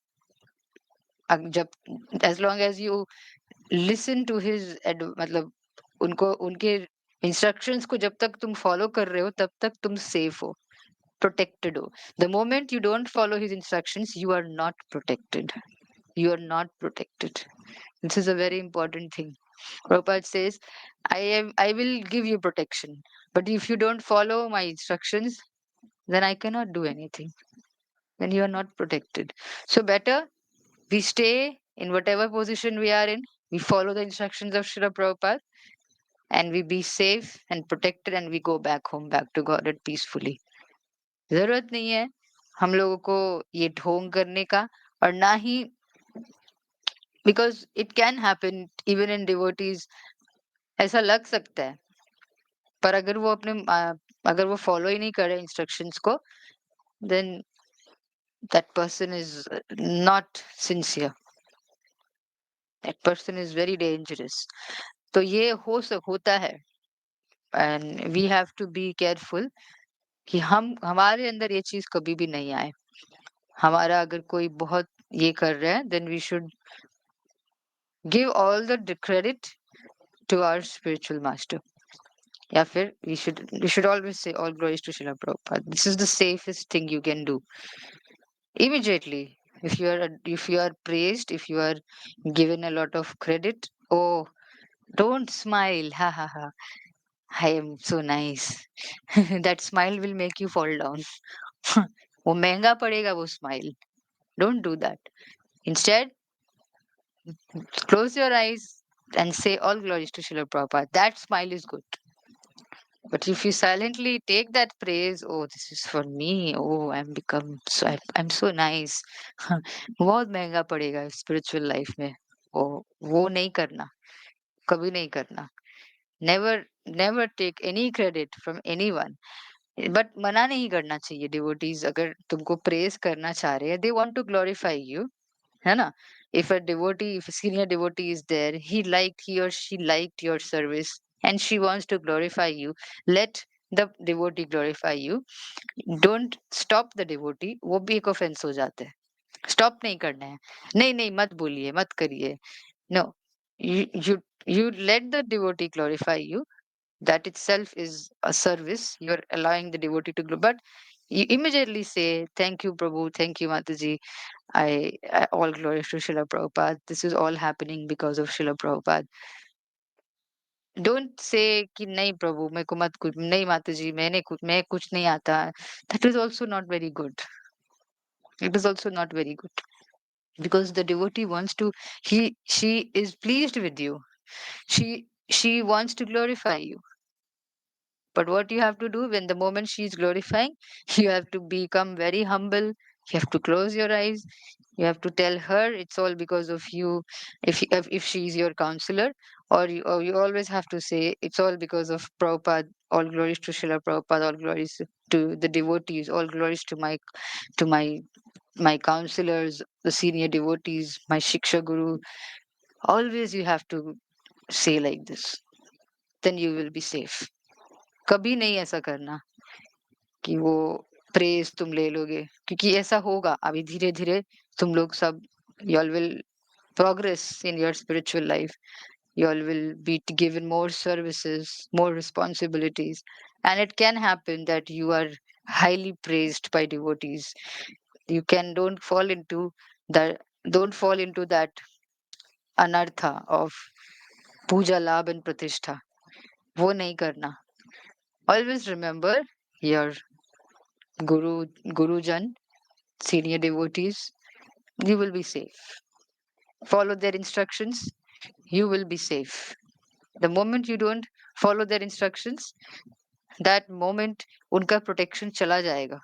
Speaker 1: as long as you listen to his मतलब उनको उनके instructions को जब तक तुम follow कर रहे हो तब तक तुम सेफ हो, protected हो. The moment you don't follow his instructions, you are not protected. You are not protected. This is a very important thing. Prabhupada says, I will give you protection, but if you don't follow my instructions, then I cannot do anything. then you are not protected. So better we stay in whatever position we are in, we follow the instructions of Srila Prabhupada, and we be safe and protected, and we go back home, back to God peacefully. जरूरत नहीं है हम लोगों को ये ढोंग करने का, और ना ही, because it can happen even in devotees, ऐसा लग सकता है, पर अगर वो अगर वो फॉलो ही नहीं करे इंस्ट्रक्शंस को, then that person is not sincere, that person is very dangerous. तो ये होता है, and we have to be careful कि हमारे अंदर ये चीज कभी भी नहीं आए. हमारा अगर कोई बहुत ये कर रहा है, then we should give all the credit to our spiritual master. या फिर we should always say all glories to Srila Prabhupada. This is the safest thing you can do. Immediately, if you are praised, if you are given a lot of credit, oh, don't smile, ha ha ha, I am so nice. That smile will make you fall down. वो महंगा पड़ेगा वो smile. Don't do that. Instead, close your eyes and say all glories to Srila Prabhupada. That smile is good. But if you silently take that praise, oh, this is for me. Oh, I'm so nice. बहुत महंगा पड़ेगा spiritual life में. वो नहीं करना, कभी नहीं करना. Never take any credit from anyone. But मना नहीं करना चाहिए. Devotees अगर तुमको praise करना चाह रहे हैं, they want to glorify you, है ना? If a senior devotee is there, he or she liked your service, and she wants to glorify you, let the devotee glorify you. Don't stop the devotee. वो भी एक offense हो जाता है. Stop नहीं करना है. नहीं नहीं मत बोलिए, मत करिए. No, you let the devotee glorify you. That itself is a service. You're allowing the devotee to but you immediately say, "Thank you, Prabhu. Thank you, Mataji. I all glories to Srila Prabhupada. This is all happening because of Srila Prabhupada." Don't say कि नहीं प्रभु मेरे को मत कुछ नहीं माताजी मैं कुछ नहीं आता. That is also not very good. It is also not very good, because the devotee wants to, she is pleased with you. She wants to glorify you. But what you have to do, when the moment she is glorifying, you have to become very humble. You have to close your eyes. You have to tell her it's all because of you. If she is your counselor, or you always have to say it's all because of Prabhupada. All glories to Srila Prabhupada. All glories to the devotees. All glories to my counselors, the senior devotees, my Shiksha Guru. Always you have to say like this. Then you will be safe. कभी नहीं ऐसा करना कि वो praise तुम ले लोगे, क्योंकि ऐसा होगा अभी धीरे धीरे तुम लोग सब, you all will progress in your spiritual life. You all will be given more services, more responsibilities, and it can happen that you are highly praised by devotees. You can don't fall into that anartha of puja labh and pratishtha. वो नहीं करना. Always remember your gurujan, senior devotees. You will be safe. Follow their instructions, you will be safe. The moment you don't follow their instructions, that moment उनका protection चला जाता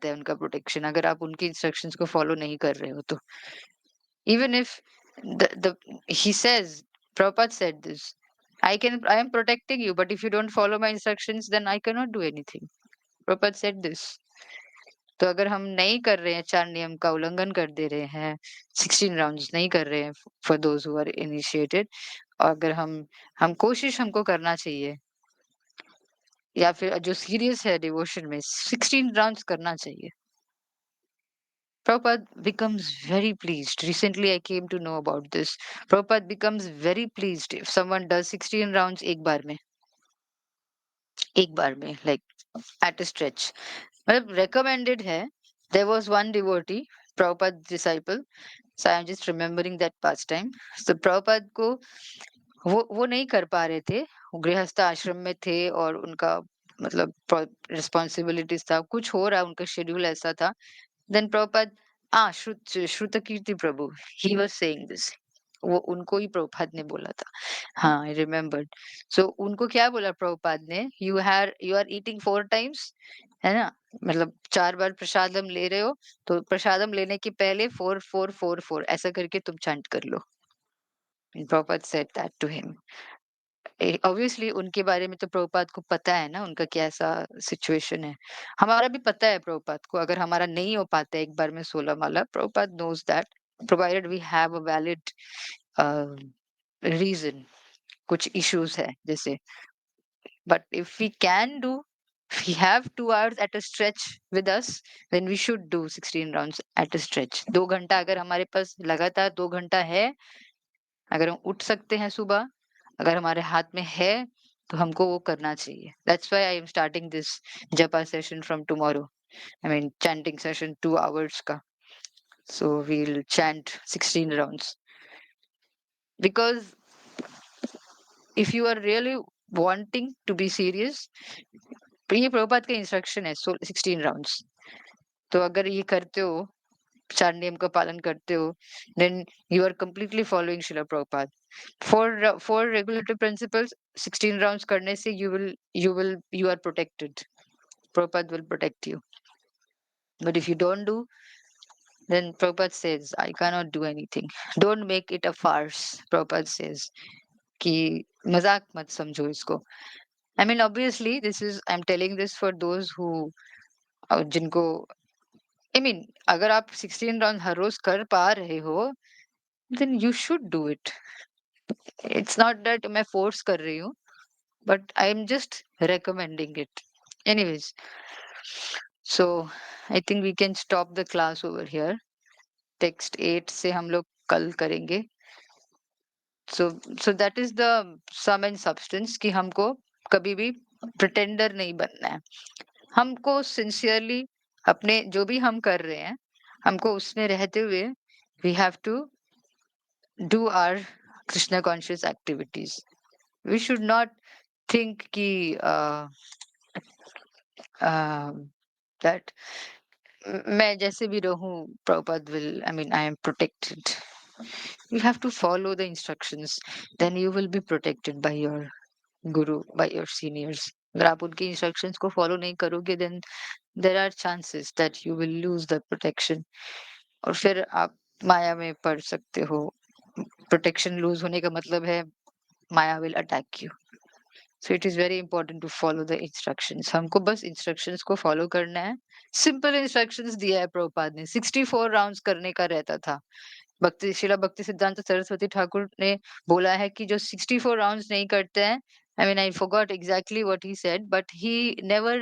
Speaker 1: है उनका protection, अगर आप उनकी instructions को follow नहीं कर रहे हो तो. Even if he says, Prabhupada said this, I am protecting you, but if you don't follow my instructions, then I cannot do anything. Prabhupada said this. तो अगर हम नहीं कर रहे हैं, 4 नियम का उल्लंघन कर दे रहे हैं, 16 राउंड्स नहीं कर रहे हैं for those who are initiated, अगर हम कोशिश हमको करना चाहिए, या फिर जो सीरियस है डिवोशन में 16 राउंड्स करना चाहिए. Prabhupada becomes very pleased. Recently, I came to know about this. Prabhupada becomes very pleased if someone does 16 rounds एक बार में, like at a stretch. मतलब recommended है. There was one devotee, Prabhupada disciple. So I'm just remembering that past time. So Prabhupada को वो नहीं कर पा रहे थे. वो गृहस्थ आश्रम में थे और उनका मतलब रिस्पॉन्सिबिलिटीज था, कुछ हो रहा, उनका शेड्यूल ऐसा था। Then Prabhupada Shrutakirti Prabhu, he was saying this, वो उनको ही प्रभुपाद ने बोला था। हाँ, आई रिमेम्बर्ड। सो उनको क्या बोला प्रभुपाद ने, यू आर ईटिंग 4 टाइम्स, है ना, मतलब 4 बार प्रसादम ले रहे हो, तो प्रसादम लेने के पहले 4 4 4 4 ऐसा करके तुम चैंट कर लो। Prabhupada said that to him. Obviously उनके बारे में तो प्रभुपाद को पता है ना, उनका कैसा सिचुएशन है। हमारा भी पता है प्रभुपाद को, अगर हमारा नहीं हो पाता है एक बार में 16 माला, Prabhupada knows that, provided we have a valid reason, कुछ इश्यूज है जैसे। But if we can do, we have 2 hours at a stretch with us, then we should do 16 rounds at a stretch। 2 घंटा अगर हमारे पास लगातार 2 घंटा है, अगर हम उठ सकते हैं सुबह, अगर हमारे हाथ में है, तो हमको वो करना चाहिए। That's why I am starting this japa session from tomorrow, I mean chanting session 2 hours का। So we will chant 16 rounds, because if you are really wanting to be serious, ये प्रभुपाद का इंस्ट्रक्शन है 16 राउंड्स। तो अगर ये करते हो, 4 नियम का पालन करते हो, then you are completely following Srila Prabhupada। For regulative principles, 16 rounds करने से you are protected। Prabhupada will protect you। But if you don't do, then Prabhupada says, I cannot do anything। Don't make it a farce। Prabhupada says कि मजाक मत समझो इसको। I mean, obviously, I'm telling this for those who जिनको, I mean, अगर आप 16 round हर रोज कर पा रहे हो, then you should do it। It's not that मैं force कर रही हूँ, but I'm just recommending it। Anyways, so I think we can stop the class over here। Text 8 से हम लोग कल करेंगे। So that is the sum and substance कि हमको कभी भी pretender नहीं बनना है। हमको sincerely अपने जो भी हम कर रहे हैं, हमको उसमें रहते हुए we have to do our Krishna conscious activities। We should not think कि that मैं जैसे भी रहूं, Prabhupada will, I mean, I am protected। You have to follow the instructions, then you will be protected by your guru, by your seniors। अगर आप उनके instructions को follow नहीं करोगे, then there are chances that you will lose the protection। और फिर आप माया में पड़ सकते हो। Protection lose होने का मतलब है माया will attack you। So it is very important to follow the instructions। हमको बस instructions को follow करना है। Simple instructions दिया है प्रभुपाद ने। 64 rounds करने का रहता था। शिला भक्ति सिद्धांत सरस्वती ठाकुर ने बोला है कि जो 64 rounds नहीं करते हैं, I mean, I forgot exactly what he said, but he never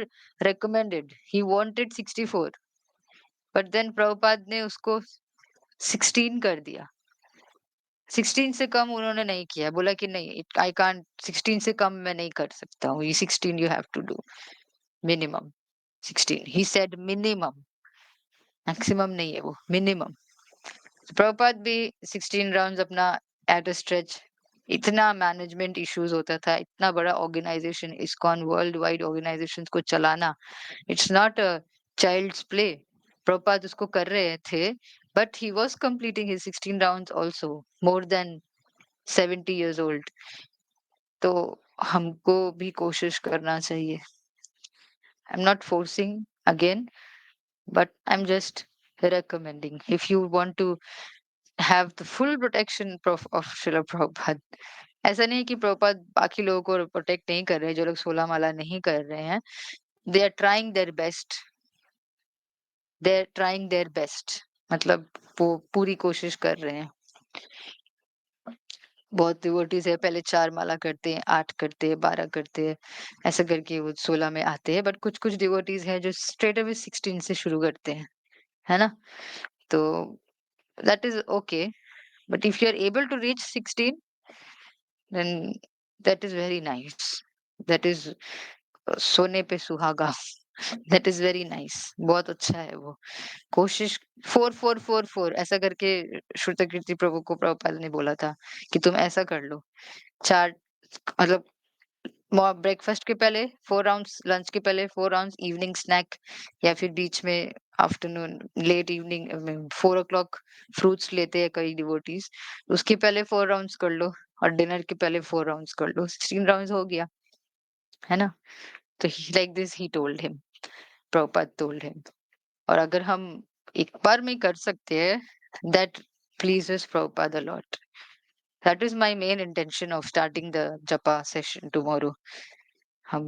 Speaker 1: recommended। He wanted 64, but then Prabhupada ने उसको 16 कर दिया। 16 से कम उन्होंने नहीं किया, बोला कि नहीं, आई कांट, 16 से कम मैं नहीं कर सकता हूँ, ये 16 you have to do, minimum 16। He said minimum, maximum नहीं है वो, मिनिमम। प्रभुपाद भी 16 राउंड्स अपना एट अ स्ट्रेच। इतना मैनेजमेंट इश्यूज होता था, इतना बड़ा organisation, ISKCON world wide organisation को चलाना, it's not a child's play. Prabhupada उसको कर रहे थे, but he was completing his 16 rounds also, more than 70 years old। तो हमको भी कोशिश करना चाहिए। I am not forcing again, but I'm just recommending if you want to have the full protection of Srila Prabhupada। ऐसा नहीं कि प्रभुपाद बाकी लोगों को प्रोटेक्ट नहीं कर रहे, जो लोग 16 माला नहीं कर रहे हैं, they are trying their best. They are trying their best मतलब वो पूरी कोशिश कर रहे हैं। बहुत डिवोटीज है, पहले 4 माला करते हैं, 8 करते हैं, 12 करते हैं, ऐसा करके वो 16 में आते हैं। बट कुछ डिवोटीज हैं जो स्ट्रेट अवे 16 से शुरू करते हैं, है ना। तो that is okay, but if you are able to reach 16, then that is very nice. That is सोने पे सुहागा। दैट इज वेरी नाइस, बहुत अच्छा है वो। कोशिश 4 4 4 4 ऐसा करके श्रुतकीर्ति प्रभु को प्रभुपाद ने बोला था कि तुम ऐसा कर लो। 4 मतलब ब्रेकफास्ट के पहले 4 राउंड्स, लंच के पहले 4 राउंड्स, इवनिंग स्नैक या फिर बीच में आफ्टरनून लेट इवनिंग में 4 o'clock फ्रूट्स लेते हैं कई डिवोटीज, उसके पहले 4 राउंड्स कर लो और डिनर के पहले 4 राउंड्स कर लो, 16 राउंड्स हो गया, है ना? तो like this he told him, Prabhupada told him. और अगर हम एक बार में कर सकते हैं, that pleases Prabhupada a lot. That is my main intention of starting the japa session tomorrow. हम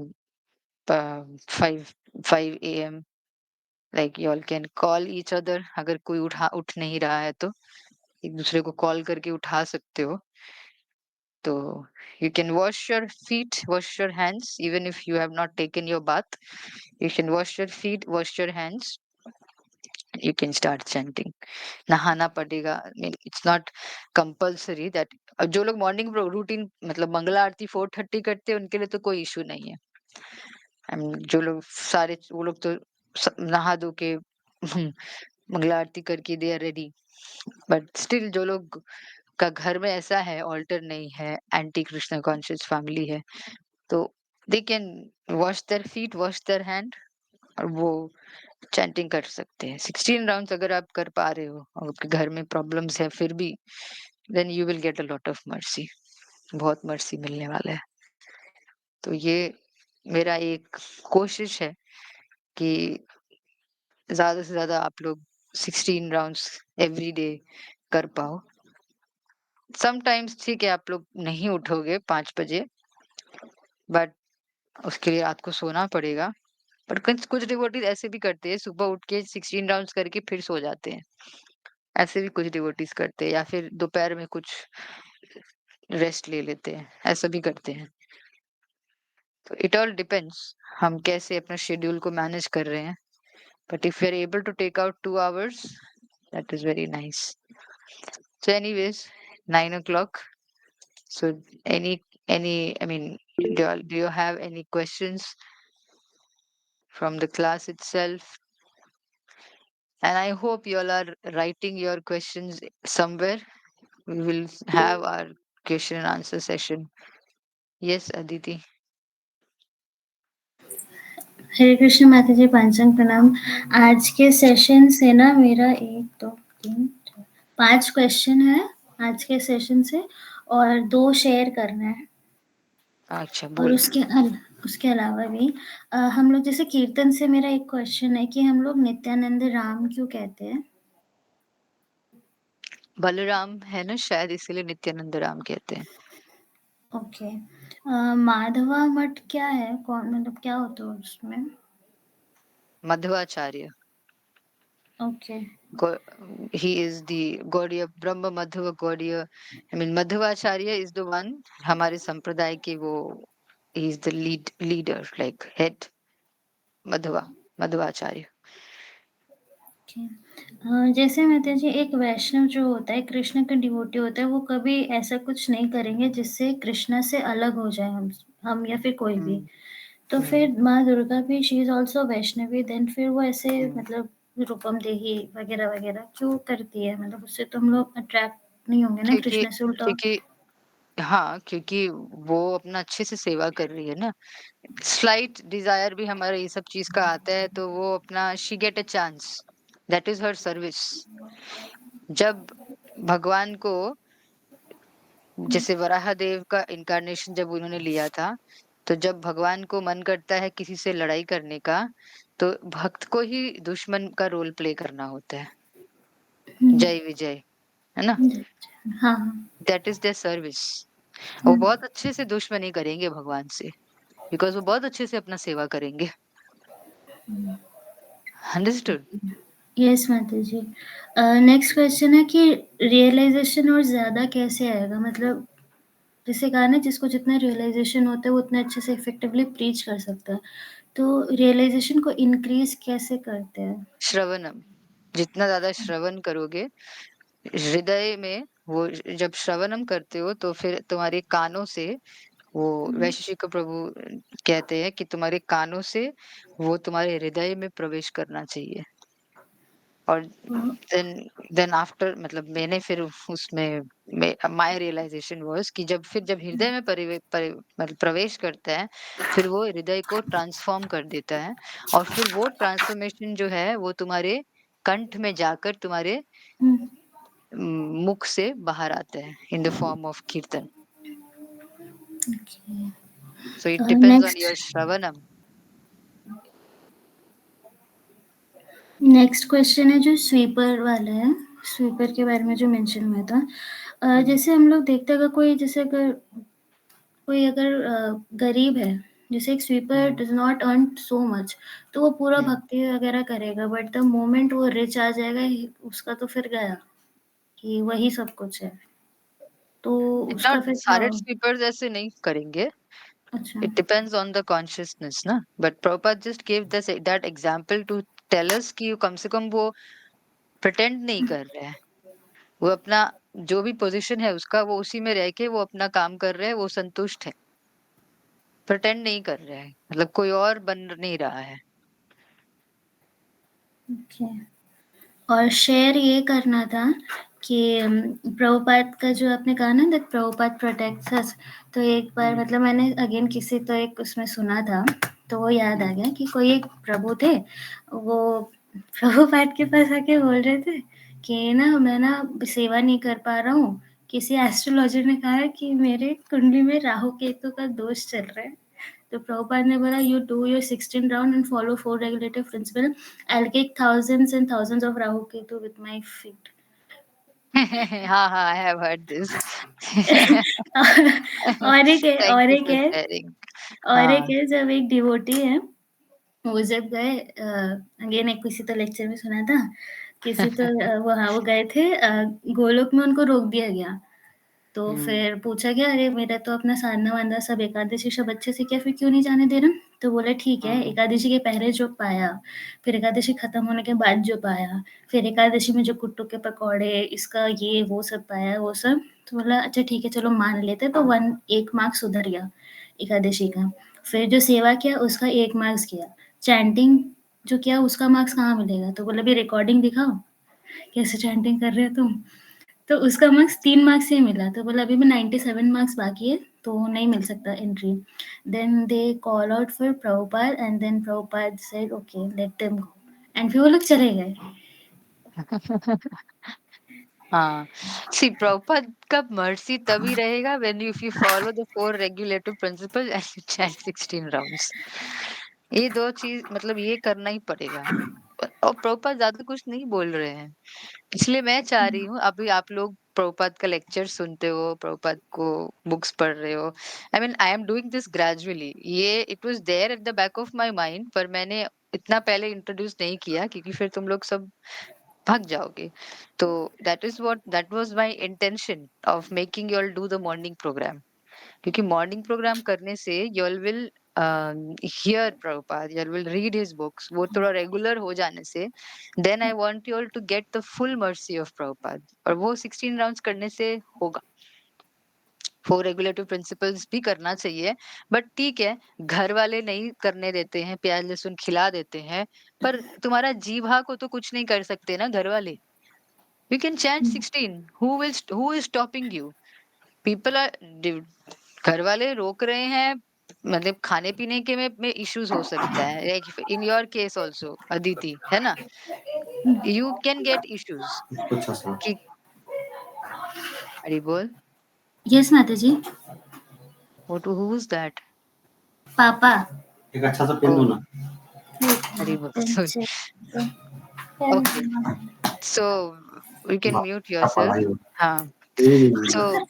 Speaker 1: 5 a.m. like you all can call each other, अगर कोई उठ नहीं रहा है तो एक दूसरे को कॉल करके उठा सकते हो। तो you can wash your feet, wash your hands, even if you have not taken your bath. You can wash your feet, wash your hands. You can start chanting. नहाना पड़ेगा, I mean, it's not compulsory that जो लोग morning routine मतलब मंगला आरती 4:30 करते हैं उनके लिए तो कोई इशू नहीं है। I mean, जो लोग सारे वो लोग तो नहा धो के मंगला आरती करके they are ready, but still जो लोग का घर में ऐसा है, ऑल्टर नहीं है, एंटी कृष्ण कॉन्शियस फैमिली है, तो they can wash their feet, wash their hand और वो चैंटिंग कर सकते हैं। 16 राउंड्स अगर आप कर पा रहे हो और आपके घर में प्रॉब्लम्स है फिर भी, then you will get a lot of mercy, बहुत मर्सी मिलने वाला है। तो ये मेरा एक कोशिश है कि ज्यादा से ज्यादा आप लोग 16 राउंड्स एवरी डे कर पाओ। समटाइम्स ठीक है आप लोग नहीं उठोगे 5 बजे, बट उसके लिए रात को सोना पड़ेगा। पर कुछ कुछ डिवोटीज ऐसे भी करते हैं, सुबह उठ के 16 राउंड्स करके फिर सो जाते हैं, ऐसे भी कुछ डिवोटीज करते हैं, या फिर दोपहर में कुछ रेस्ट ले लेते हैं, ऐसा भी करते हैं। तो इट ऑल डिपेंड्स हम कैसे अपना शेड्यूल को मैनेज कर रहे हैं, but if you are able to take out 2 hours, that is very nice. So anyways, 9 o'clock. So any I mean, do you have any questions from the class itself? And I hope you all are writing your questions somewhere. We will have our question and answer session. Yes, Aditi.
Speaker 3: हरे कृष्ण माता जी, पंचांग प्रणाम। आज के session से ना मेरा 1 2 3 4 5 question है आज के सेशन से, और 2 शेयर करना है।
Speaker 1: अच्छा
Speaker 3: और
Speaker 1: बोलो।
Speaker 3: उसके अलावा भी हम लोग जैसे कीर्तन से मेरा एक क्वेश्चन है कि हम लोग नित्यानंद राम क्यों कहते हैं?
Speaker 1: बलराम है ना शायद, इसीलिए नित्यानंद राम कहते हैं।
Speaker 3: ओके। माधवा मठ क्या है, कौन मतलब क्या होता है उसमें?
Speaker 1: Madhvacharya,
Speaker 3: okay.
Speaker 1: he is the Gaudiya Brahma Madhva Gaudiya, I mean Madhvacharya is the one, हमारे संप्रदाय के वो, he is the leader like head, Madhvacharya.
Speaker 3: जैसे माता जी एक वैष्णव जो होता है, कृष्ण का डिवोटी होता है, वो कभी ऐसा कुछ नहीं करेंगे जिससे कृष्णा से अलग हो जाए हम या फिर कोई भी। तो फिर माँ दुर्गा भी she is also Vaishnavi, then फिर वो ऐसे मतलब रूपम देही वगैरह वगैरह क्यों करती है? मतलब उससे तो हम लोग अट्रैक्ट नहीं होंगे ना
Speaker 1: क्योंकि
Speaker 3: कृष्ण से, उल्टा।
Speaker 1: क्योंकि हाँ, क्योंकि वो अपना अच्छे से सेवा कर रही है ना। स्लाइट डिजायर भी हमारा ये सब चीज का आता है, तो वो अपना she get a chance, that is her service. जब भगवान को, जैसे वराह देव का इनकारनेशन जब उन्होंने लिया था, तो जब भगवान को मन करता है किसी से लड़ाई करने का, तो भक्त को ही दुश्मन का रोल प्ले करना होता है, जय विजय, है ना?
Speaker 3: हाँ।
Speaker 1: That is their service. वो बहुत अच्छे से दुश्मनी करेंगे भगवान से, बिकॉज वो बहुत अच्छे से अपना सेवा करेंगे। अंडरस्टूड?
Speaker 3: यस माता जी। नेक्स्ट क्वेश्चन है कि रियलाइजेशन और ज्यादा कैसे आएगा? मतलब जैसे कहा ना, जिसको जितना रियलाइजेशन होता है वो उतना अच्छे से इफेक्टिवली प्रीच कर सकता है। तो रियलाइजेशन को इंक्रीज कैसे करते हैं?
Speaker 1: श्रवणम, जितना ज्यादा श्रवण करोगे हृदय में, वो जब श्रवणम करते हो तो फिर तुम्हारे कानों से वो, वैशिष्ट प्रभु कहते हैं कि तुम्हारे कानों से वो तुम्हारे हृदय में प्रवेश करना चाहिए। और देन आफ्टर मतलब मैंने फिर उसमें माय रियलाइजेशन वाज कि जब हृदय में मतलब प्रवेश करता है, फिर वो हृदय को ट्रांसफॉर्म कर देता है और फिर वो ट्रांसफॉर्मेशन जो है वो तुम्हारे कंठ में जाकर तुम्हारे मुख से बाहर आता है इन द फॉर्म ऑफ कीर्तन.
Speaker 3: Okay.
Speaker 1: So it depends on
Speaker 3: Next,
Speaker 1: your shravanam.
Speaker 3: Next question है जो स्वीपर वाला है. स्वीपर के बारे में जो मेंशन हुआ था, जैसे हम लोग देखते हैं अगर कोई गरीब है, जैसे एक sweeper does not earn so much, तो वो पूरा भक्ति वगैरह करेगा, बट द मोमेंट वो रिच आ जाएगा उसका तो फिर गया कि वही सब कुछ है, तो
Speaker 1: इतना
Speaker 3: उसका फिर क्या
Speaker 1: सारे
Speaker 3: हो?
Speaker 1: स्वीपर्स ऐसे नहीं करेंगे.
Speaker 3: अच्छा.
Speaker 1: It depends on the consciousness ना. But Prabhupada just gave this that example to tell us कि कम से कम वो pretend नहीं कर रहे हैं. वो अपना जो भी पोजीशन है उसका वो उसी में रह के वो अपना काम कर रहे हैं, वो संतुष्ट है. pretend नहीं कर रहे हैं. मतलब कोई और बन नहीं रहा है.
Speaker 3: ओके. और शेयर ये करना था कि प्रभुपाद का जो आपने कहा ना, दैट प्रभुपाद प्रोटेक्ट्स अस, तो एक बार मतलब मैंने अगेन किसी तो एक उसमें सुना था, तो वो याद आ गया कि कोई एक प्रभु थे, वो प्रभुपाद के पास आके बोल रहे थे कि ना मैं ना सेवा नहीं कर पा रहा हूँ, किसी एस्ट्रोलॉजर ने कहा है कि मेरे कुंडली में राहु केतु का दोष चल रहा है, तो प्रभुपाद ने बोला you do your 16 round and follow 4 regulative principle, I'll kick thousands and thousands of Rahu Ketu with my feet.
Speaker 1: हाँ हाँ, I have heard this.
Speaker 3: और एक है
Speaker 1: Thank
Speaker 3: और
Speaker 1: you
Speaker 3: एक
Speaker 1: for
Speaker 3: है
Speaker 1: sharing.
Speaker 3: और एक
Speaker 1: हाँ.
Speaker 3: है जब एक डिवोटी है, वो जब गए, अगेन एक किसी तो लेक्चर में सुना था, किसी तो वो गए थे गोलोक में, उनको रोक दिया गया, तो फिर पूछा गया अरे मेरा तो अपना साधना वाधना सब एकादशी सब अच्छे से किया, फिर क्यों नहीं जाने दे रहा? तो बोले ठीक है, एकादशी के पहले जो पाया, फिर एकादशी खत्म होने के बाद जो पाया, फिर एकादशी में जो कुट्टू के पकौड़े, इसका ये वो सब पाया, वो सब, तो बोला अच्छा ठीक है चलो मान लेते, तो 1 मार्क्स सुधर गया एकादशी का. फिर जो सेवा किया उसका 1 मार्क्स किया, चैंटिंग जो किया उसका मार्क्स कहाँ मिलेगा? तो बोला अभी रिकॉर्डिंग दिखाओ, कैसे चैंटिंग कर रहे हो तुम? तो उसका मार्क्स 3 मार्क्स ही मिला, तो बोला अभी भी 97 मार्क्स बाकी है, तो नहीं मिल सकता entry. Then they call out for Prabhupada and then Prabhupada said okay let them go, and फिर वो लोग चले गए.
Speaker 1: हाँ. See, Prabhupada का mercy तभी रहेगा when if you follow the 4 regulative principles and you chant 16 rounds. ये 2 चीज मतलब ये करना ही पड़ेगा. और प्रभुपाद ज्यादा कुछ नहीं बोल रहे हैं. इसलिए मैं चाह रही हूँ अभी आप लोग प्रभुपाद का लेक्चर सुनते हो, प्रभुपाद को बुक्स पढ़ रहे हो. I am doing this gradually. ये it was there at the back of my mind, पर मैंने इतना पहले इंट्रोड्यूस नहीं किया क्योंकि फिर तुम लोग सब भाग जाओगे. तो that was my intention of making you all do the morning program. क्योंकि मॉर्निंग प्रोग्राम करने से you all will hear Prabhupada, you all will read his books. वो थोड़ा रेगुलर हो जाने से then I want you all to get the full mercy of Prabhupada. और वो 16 राउंड्स करने से होगा. 4 रेगुलेटिव प्रिंसिपल्स भी करना चाहिए. बट ठीक है, घर वाले नहीं करने देते हैं, प्याज लहसुन खिला देते हैं, पर तुम्हारा जीभा को तो कुछ नहीं कर सकते ना घर वाले. You can chant 16. Who is stopping you? People are घर वाले रोक रहे हैं. मतलब खाने पीने के में इश्यूज हो सकता है. Like in your case also, Aditi, है ना? You can get issues. कि अरे बोल.
Speaker 3: यस माता जी.
Speaker 1: Who's that?
Speaker 3: पापा.
Speaker 4: एक अच्छा सा पेन दो
Speaker 1: Oh,
Speaker 4: ना.
Speaker 1: अरे बोल.
Speaker 3: Pen
Speaker 1: Sorry.
Speaker 3: से
Speaker 1: Okay. So you can mute
Speaker 4: क्या
Speaker 1: yourself.
Speaker 4: पढ़ाई हो?
Speaker 1: हाँ.
Speaker 4: ये नहीं
Speaker 1: So
Speaker 4: है.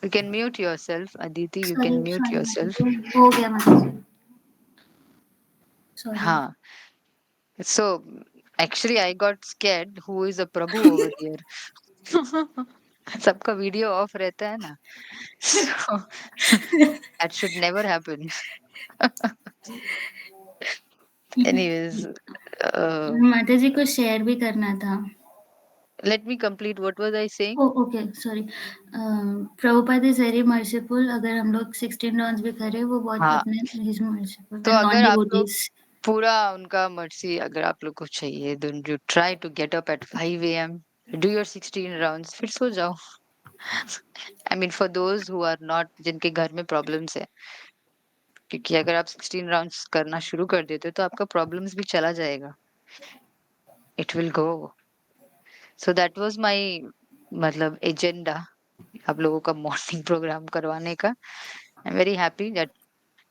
Speaker 1: you can mute yourself, Aditi. You
Speaker 3: sorry
Speaker 1: can mute
Speaker 3: sorry माता
Speaker 1: yourself.
Speaker 3: जी, हो गया माता जी, सॉरी.
Speaker 1: हाँ. So actually I got scared. Who is a Prabhu over here? सबका वीडियो ऑफ रहता है ना. So that should never happen. Anyways,
Speaker 3: माता जी को शेयर भी करना था.
Speaker 1: let me complete. What was I saying?
Speaker 3: Okay sorry. Prabhupada is very merciful, अगर हम लोग 16 राउंड्स भी करें वो बहुत
Speaker 1: हाँ.
Speaker 3: अपने, ही इज मर्सीफुल
Speaker 1: तो
Speaker 3: एंड नॉन
Speaker 1: अगर आप लोग
Speaker 3: डिवोटीज.
Speaker 1: पूरा उनका मर्जी अगर आप लोग को चाहिए, then you try to get up at 5 a.m. do your 16 rounds, फिर सो जाओ. I mean for those who are not, जिनके घर में प्रॉब्लम्स है, क्योंकि अगर आप 16 राउंड्स करना शुरू कर देते हो तो आपका प्रॉब्लम्स भी चला जाएगा. It will go. So that was my मतलब एजेंडा आप लोगों का मॉर्निंग प्रोग्राम करवाने का. आई am very happy that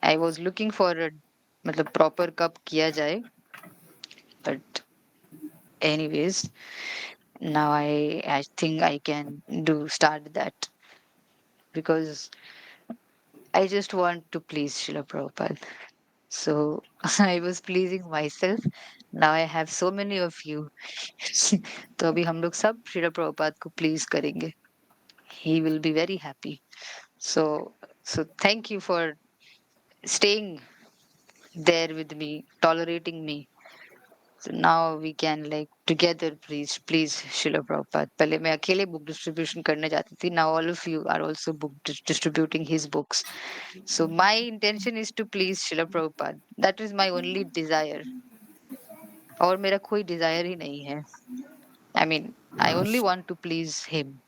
Speaker 1: I was looking forward मतलब प्रॉपर कब किया जाए. But anyways, now I think I can do start that because I just want to please Srila Prabhupada. So I was pleasing myself. Now I have so many of you. तो अभी हम लोग सब श्रीला प्रभुपाद को please करेंगे. He will be very happy. So thank you for staying there with me, tolerating me. So now we can like together please Srila Prabhupada. पहले मैं अकेले book distribution करने जाती थी. Now all of you are also distributing his books. So my intention is to please Srila Prabhupada. That is my only desire. और मेरा कोई desire ही नहीं है. I mean, I only want to please him.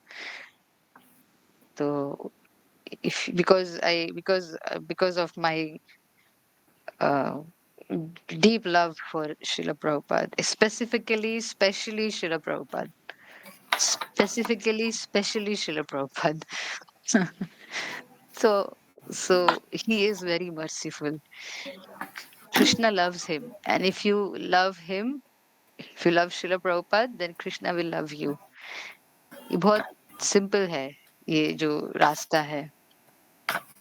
Speaker 1: So if because of my uh, deep love for Srila Prabhupada, especially Srila Prabhupada, especially Srila Prabhupada. so so he is very merciful. Krishna loves him, and if you love him, if you love Srila Prabhupada, then Krishna will love you. ये बहुत simple है, ये जो रास्ता है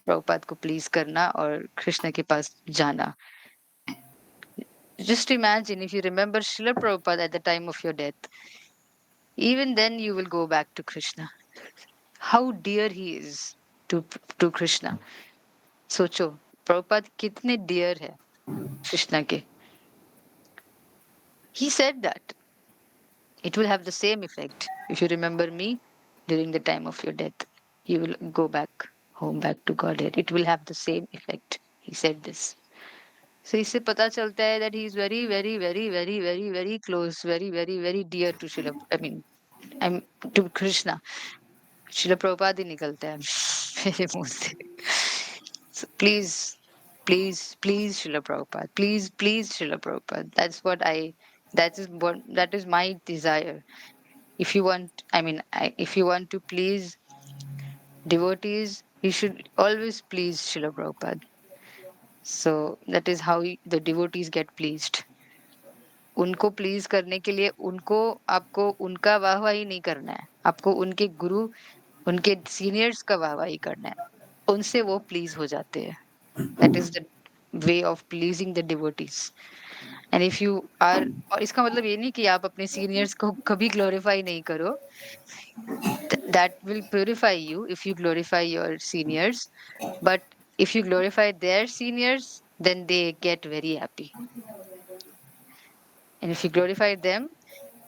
Speaker 1: प्रभुपाद को please करना और कृष्ण के पास जाना. Just imagine if you remember Srila Prabhupada at the time of your death, even then you will go back to Krishna. How dear he is to to Krishna. सोचो प्रभुपाद कितने dear है कृष्णा के. He said that it will have the same effect if you remember me during the time of your death. You will go back home, back to Godhead. It will have the same effect. He said this. So इससे पता चलता है that he is very very very very very very close, very very very dear to Srila. I'm to Krishna. Srila Prabhupada ही निकलता है मेरे मुंह से. So please Srila Prabhupada, please Srila Prabhupada. That is my desire. If you want, if you want to please devotees, you should always please Srila Prabhupada. So that is how the devotees get pleased. उनको please करने के लिए आपको उनका वाहवाही नहीं करना है, आपको उनके गुरु, उनके सीनियर्स का वाहवाही करना है. उनसे वो प्लीज हो जाते हैं. That is the way of pleasing the devotees. And if you are, और इसका मतलब ये नहीं कि आप अपने सीनियर्स को कभी ग्लोरीफाई नहीं करो. That will purify you if you glorify your seniors. But if you glorify their seniors, then they get very happy. And if you glorify them,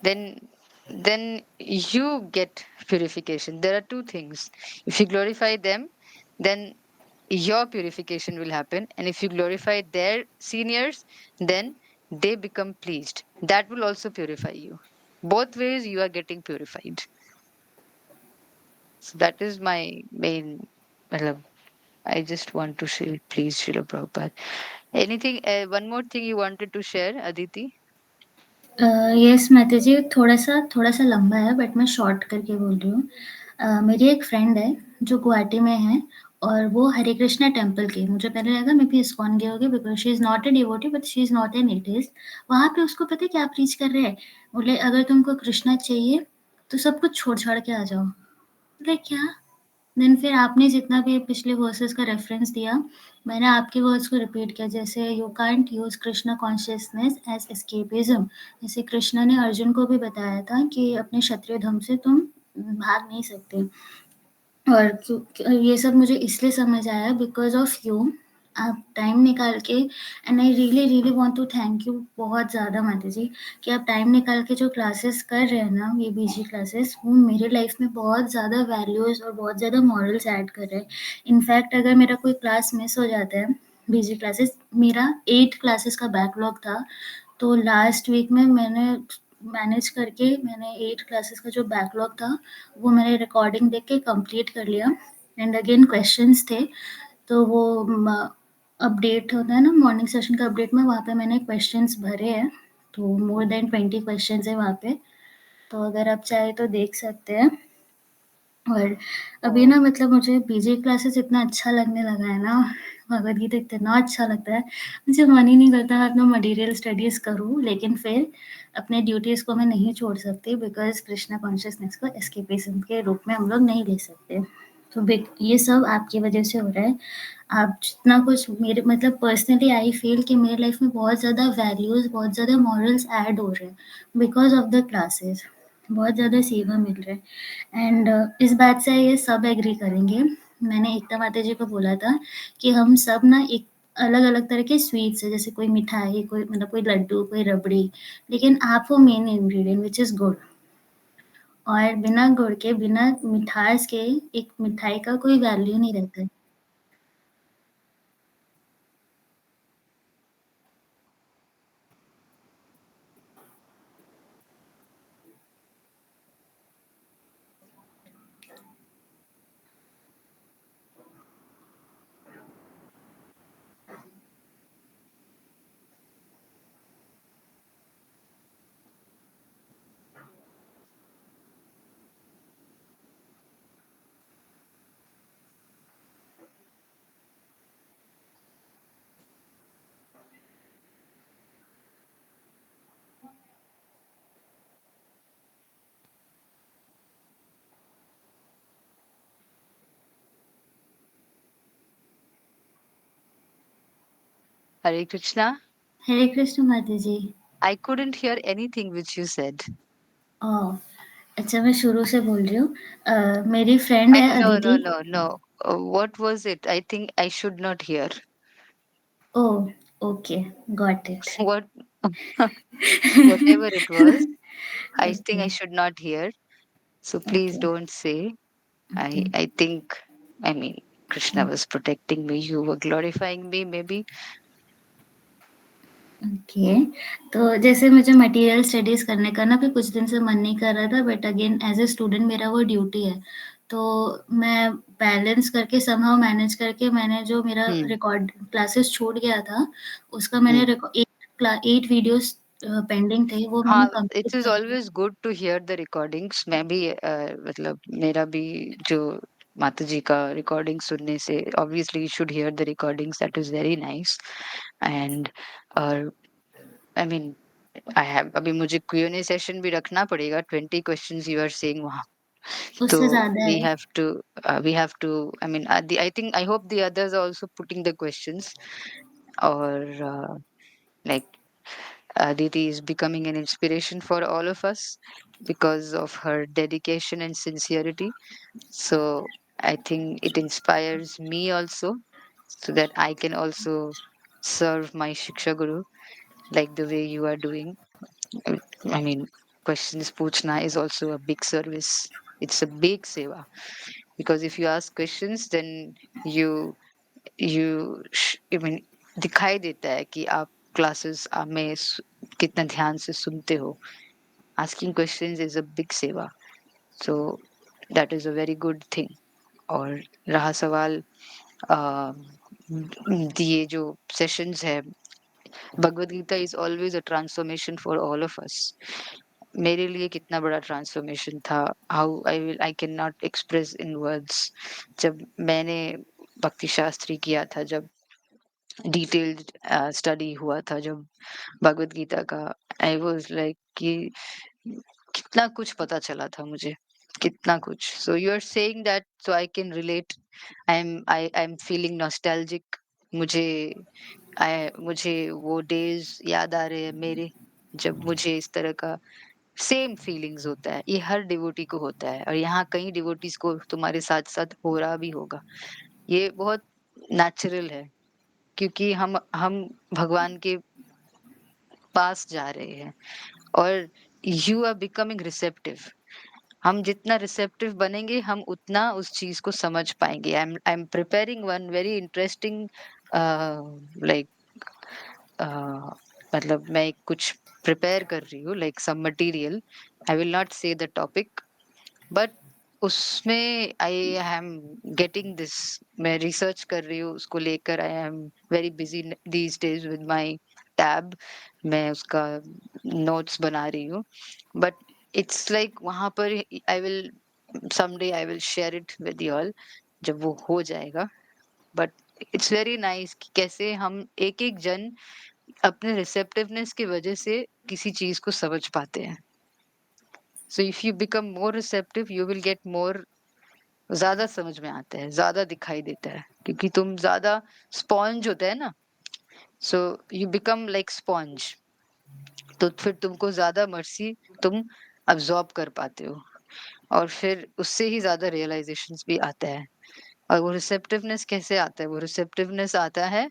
Speaker 1: then you get purification. There are two things. If you glorify them, then your purification will happen. And if you glorify their seniors, then they become pleased. That will also purify you. Both ways you are getting purified. So that is my main. Matlab, I just want to say, please, Srila Prabhupada. Anything, one more thing you wanted to share, Aditi?
Speaker 3: Yes माता जी, थोड़ा सा लंबा है but मैं short करके बोल रही हूँ. मेरी एक फ्रेंड है जो गुवाहाटी में है और वो हरे कृष्णा टेम्पल की. मुझे पहले लगा मे बी इस्कॉन गई होगी because she is not a devotee but she is not an atheist. वहाँ पे उसको पता है क्या प्रीच कर रहे हैं? बोले अगर तुमको कृष्णा चाहिए तो सब कुछ छोड़-छाड़ के आ जाओ. बोले क्या? देन फिर आपने जितना भी पिछले वर्सेस का रेफरेंस दिया, मैंने आपके वर्ड्स को रिपीट किया. जैसे you can't use Krishna consciousness as escapism. जैसे कृष्णा ने अर्जुन को भी बताया था कि अपने क्षत्रिय धर्म से तुम भाग नहीं सकते. और ये सब मुझे इसलिए समझ आया बिकॉज़ ऑफ यू. आप टाइम निकाल के, and I really want to thank you बहुत ज़्यादा माता जी कि आप टाइम निकाल के जो क्लासेस कर रहे हैं ना, ये बीजी क्लासेस, वो मेरे लाइफ में बहुत ज़्यादा वैल्यूज़ और बहुत ज़्यादा मॉरल्स ऐड कर रहे हैं. इनफैक्ट अगर मेरा कोई क्लास मिस हो जाता है बीजी क्लासेस मेरा 8 क्लासेस का बैकलॉग था, तो लास्ट वीक में मैंने मैनेज करके मैंने 8 क्लासेस का जो बैकलॉग था, वो मैंने रिकॉर्डिंग देख के कंप्लीट कर लिया। एंड अगेन क्वेश्चंस थे, तो वो अपडेट होता है ना मॉर्निंग सेशन का अपडेट में, वहाँ पे मैंने क्वेश्चंस भरे हैं, तो मोर देन 20 क्वेश्चंस है वहाँ पे, तो अगर आप चाहे तो देख सकते हैं। और अभी ना मतलब मुझे पीजी क्लासेस इतना अच्छा लगने लगा है ना, भगवद गीता इतना अच्छा लगता है, मुझे मन ही नहीं करता मैं अपना मटेरियल स्टडीज़ करूँ, लेकिन फिर अपने ड्यूटीज़ को मैं नहीं छोड़ सकती, बिकॉज़ कृष्णा कॉन्शियसनेस को एस्केपिज़्म के रूप में हम लोग नहीं ले सकते। तो बिक ये सब आपकी वजह से हो रहा है। आप जितना कुछ मेरे मतलब पर्सनली आई फ़ील कि मेरे लाइफ़ में बहुत ज़्यादा वैल्यूज़, बहुत ज़्यादा मॉरल्स ऐड हो रहे हैं बिकॉज़ ऑफ द क्लासेस। बहुत ज़्यादा सेवा मिल रहा है। एंड इस बात से ये सब एग्री करेंगे। मैंने एकता माता जी को बोला था कि हम सब ना एक अलग-अलग तरह के स्वीट्स है, जैसे कोई मिठाई, कोई मतलब कोई लड्डू, कोई रबड़ी, लेकिन आप हो मेन इंग्रीडिएंट व्हिच इज़ गुड़। और बिना गुड़ के, बिना मिठास के एक मिठाई का कोई वैल्यू नहीं रहता है।
Speaker 1: Hare Krishna.
Speaker 3: हरे कृष्ण माता जी।
Speaker 1: I couldn't hear anything which you said.
Speaker 3: ओह! अच्छा मैं शुरू से बोल रही हूँ। मेरी फ्रेंड है
Speaker 1: No, no,
Speaker 3: Aditi.
Speaker 1: no, no. What was it? I think I should not hear.
Speaker 3: Oh! Okay, got it.
Speaker 1: What, whatever it was, I think
Speaker 3: okay,
Speaker 1: I should not hear. So please
Speaker 3: okay,
Speaker 1: don't say.
Speaker 3: Okay.
Speaker 1: I think, I mean, Krishna was protecting me. You were glorifying me, maybe.
Speaker 3: Okay, तो जैसे मुझे material studies करने का ना भी कुछ दिन से मन नहीं कर रहा था, but again as a student मेरा वो ड्यूटी है। तो मैं बैलेंस करके समहाउ मैनेज करके मैंने जो मेरा
Speaker 1: Hmm.
Speaker 3: रिकॉर्ड क्लासेस छूट गया था, उसका मैंने
Speaker 1: Hmm.
Speaker 3: 8 वीडियोज़ पेंडिंग थे, वो मैंने
Speaker 1: हाँ,
Speaker 3: कंप्लीट
Speaker 1: it is
Speaker 3: कर दिया।
Speaker 1: always good to hear the recordings. मैं भी मतलब मेरा भी जो माता जी का रिकॉर्डिंग सुनने से obviously you should hear the recordings. That is very nice. And और I mean I have अभी मुझे Q&A सेशन भी रखना पड़ेगा. 20 questions you are saying वहाँ. तो
Speaker 3: उससे ज़्यादा
Speaker 1: we
Speaker 3: है।
Speaker 1: have to I mean I think I hope the others are also putting the questions. और like Aditi is becoming an inspiration for all of us because of her dedication and sincerity. So I think it inspires me also so that I can also serve my Shiksha Guru like the way you are doing. Uh, I mean, questions puchna is also a big service. It's a big seva because if you ask questions, then you I mean दिखाई देता है कि आप classes में कितना ध्यान से सुनते हो. Asking questions is a big seva. So that is a very good thing. और रहा सवाल ये जो सेशंस है, Bhagavad Gita is always a transformation for all of us. मेरे लिए कितना बड़ा ट्रांसफॉर्मेशन था. How I can not express in words. जब मैंने भक्ति शास्त्री किया था, जब डिटेल्ड स्टडी हुआ था, जब भगवद गीता का, आई वाज लाइक कि कितना कुछ पता चला था मुझे, कितना कुछ. So you are saying that so I can relate. I am feeling nostalgic. मुझे मुझे वो डेज याद आ रहे हैं मेरे, जब मुझे इस तरह का सेम फीलिंग्स होता है. ये हर डिवोटी को होता है और यहाँ कई डिवोटीज को तुम्हारे साथ साथ हो रहा भी होगा. ये बहुत नेचुरल है क्योंकि हम भगवान के पास जा रहे हैं और यू आर बिकमिंग रिसेप्टिव. हम जितना रिसेप्टिव बनेंगे हम उतना उस चीज को समझ पाएंगे. I am preparing one very interesting like मतलब मैं कुछ प्रिपेयर कर रही हूँ, like some material. I will not say the topic, but उसमें आई एम गेटिंग दिस. मैं रिसर्च कर रही हूँ उसको लेकर. I am very busy these days with my tab. मैं उसका नोट्स बना रही हूँ, बट इट्स लाइक वहां पर I will someday I will share it with you all जब वो हो जाएगा. बट इट्स वेरी नाइस कि कैसे हम एक एक जन अपने रिसेप्टिवनेस की वजह से किसी चीज को समझ पाते हैं. So if you become more receptive you will get more. ज्यादा समझ में आता है, ज्यादा दिखाई देता है, क्योंकि तुम ज्यादा स्पॉन्ज होता है ना. So you become like sponge. तो फिर तुमको ज्यादा मर्सी तुम अब्सॉर्ब कर पाते हो, और फिर उससे ही ज्यादा रियलाइजेशंस भी आता है. और वो रिसेप्टिवनेस कैसे आता है? वो रिसेप्टिवनेस आता है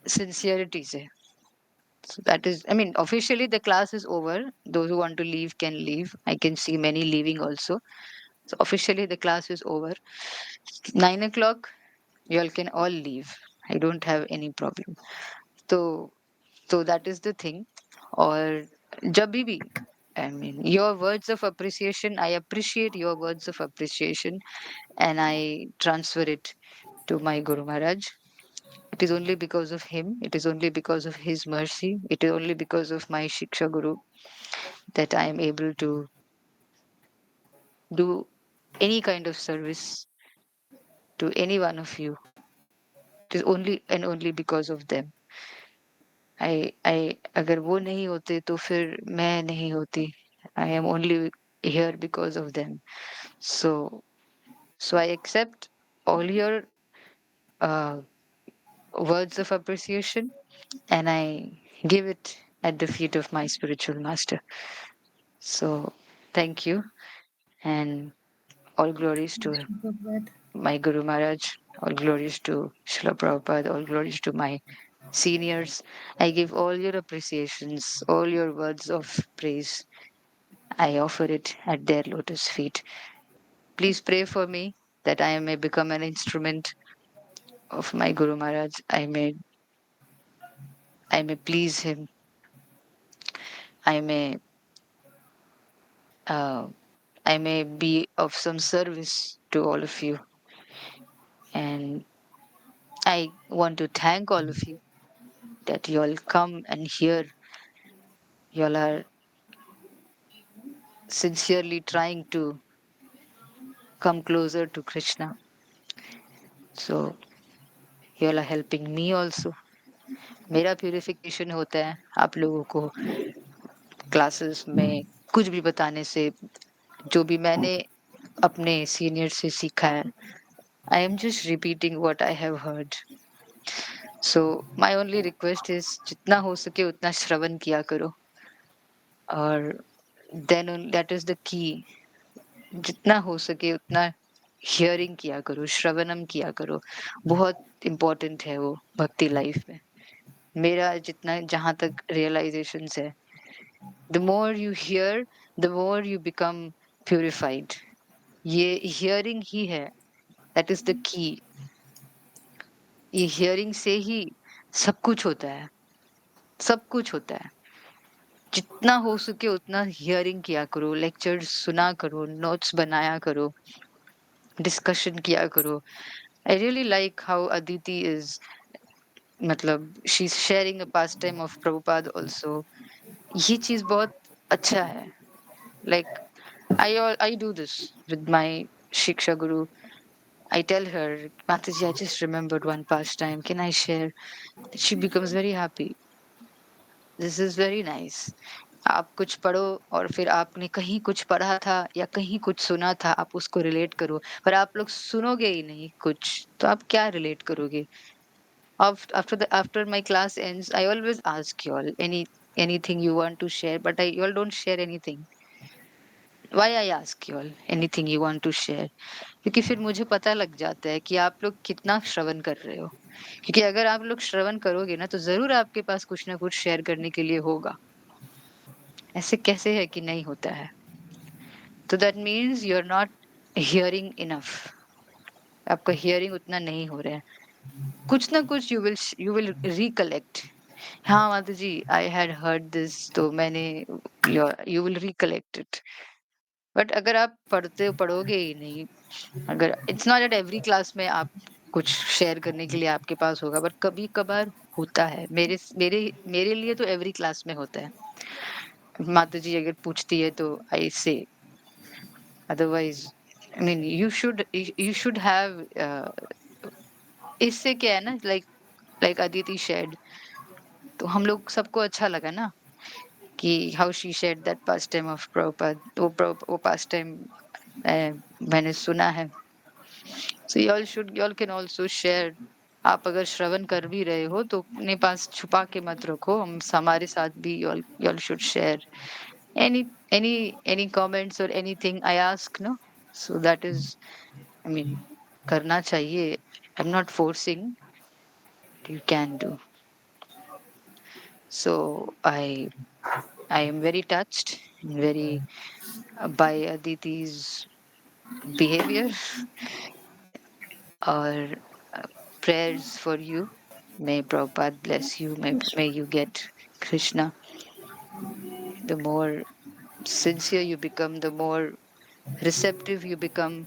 Speaker 1: सिंसियरिटी से. So that is, I mean, officially the class is over. Those who want to leave can leave. I can see many leaving also. So officially the class is over. 9 o'clock, you all can all leave. I don't have any problem. So that is the thing. और जब भी I mean, your words of appreciation, I appreciate your words of appreciation, and I transfer it to my Guru Maharaj. It is only because of him, it is only because of his mercy, it is only because of my Shiksha Guru that I am able to do any kind of service to any one of you. It is only and only because of them. I अगर वो नहीं होते तो फिर मैं नहीं होती. I am only here because of them. So I accept all your uh, words of appreciation, and I give it at the feet of my spiritual master. So thank you, and all glories to
Speaker 3: Prabhupada.
Speaker 1: my Guru Maharaj, all glories to Srila Prabhupada, all glories to my seniors. I give all your appreciations, all your words of praise. I offer it at their lotus feet. Please pray for me that I may become an instrument of my Guru Maharaj. I may please him. I may uh, I may be of some service to all of you. And I want to thank all of you that you all come and hear. You all are sincerely trying to come closer to Krishna. So you all are helping me also. मेरा purification होता है आप लोगों को classes में कुछ भी बताने से. जो भी मैंने अपने सीनियर से सीखा है, I am just repeating what I have heard. So my only request is जितना हो सके उतना श्रवण किया करो. और then that is the key. जितना हो सके उतना हियरिंग किया करो, श्रवणम किया करो. बहुत इम्पोर्टेंट है वो भक्ति लाइफ में. मेरा जितना जहां तक रियलाइजेशन है, the more you here the more you become purified. ये हियरिंग ही है, दैट इज द की. ये हियरिंग से ही सब कुछ होता है, सब कुछ होता है. जितना हो सके उतना हियरिंग किया करो, लेक्चर्स सुना करो, नोट्स बनाया करो, डिस्कशन किया करो. I really like how Aditi is, मतलब she is sharing a pastime of Prabhupada also. ये चीज बहुत अच्छा है. Like I do this with my shiksha guru. I tell her, Mataji, I just remembered one pastime. Can I share? She becomes very happy. This is very nice. आप कुछ पढ़ो और फिर आपने कहीं कुछ पढ़ा था या कहीं कुछ सुना था, आप उसको रिलेट करो. पर आप लोग सुनोगे ही नहीं कुछ, तो आप क्या रिलेट करोगे? After my class ends, I always ask you all anything you want to share, but you all don't share anything. Why I ask you all anything you want to share? क्योंकि फिर मुझे पता लग जाता है कि आप लोग कितना श्रवण कर रहे हो. क्योंकि अगर आप लोग श्रवण करोगे ना, तो जरूर आपके पास कुछ ना कुछ शेयर करने के लिए होगा. ऐसे कैसे है कि नहीं होता है? तो that means you are not hearing enough. आपका हियरिंग उतना नहीं हो रहा है. कुछ ना कुछ you will recollect. हाँ माता जी, I had heard this, तो मैंने you will recollect it. But अगर आप पढ़ोगे ही नहीं, अगर it's not at every class में आप कुछ शेयर करने के लिए आपके पास होगा, बट कभी कभार होता है। मेरे मेरे लिए तो एवरी क्लास में होता है। माता जी अगर पूछती है तो आई से, otherwise I mean you should have, इससे क्या है ना, लाइक अदिति शेयर्ड, तो हम लोग सबको अच्छा लगा ना कि how she shared that past time of Prabhupada, वो पास्ट टाइम मैंने सुना है। सो y'all can also share. आप अगर श्रवण कर भी रहे हो तो अपने पास छुपा के मत रखो, हमारे साथ भी y'all should share any any comments or anything I ask, no? So that is, I mean, करना चाहिए. I'm not forcing, you can do. So I am very touched, very by Aditi's behavior or prayers for you. May Prabhupada bless you. May you get Krishna. The more sincere you become, the more receptive you become.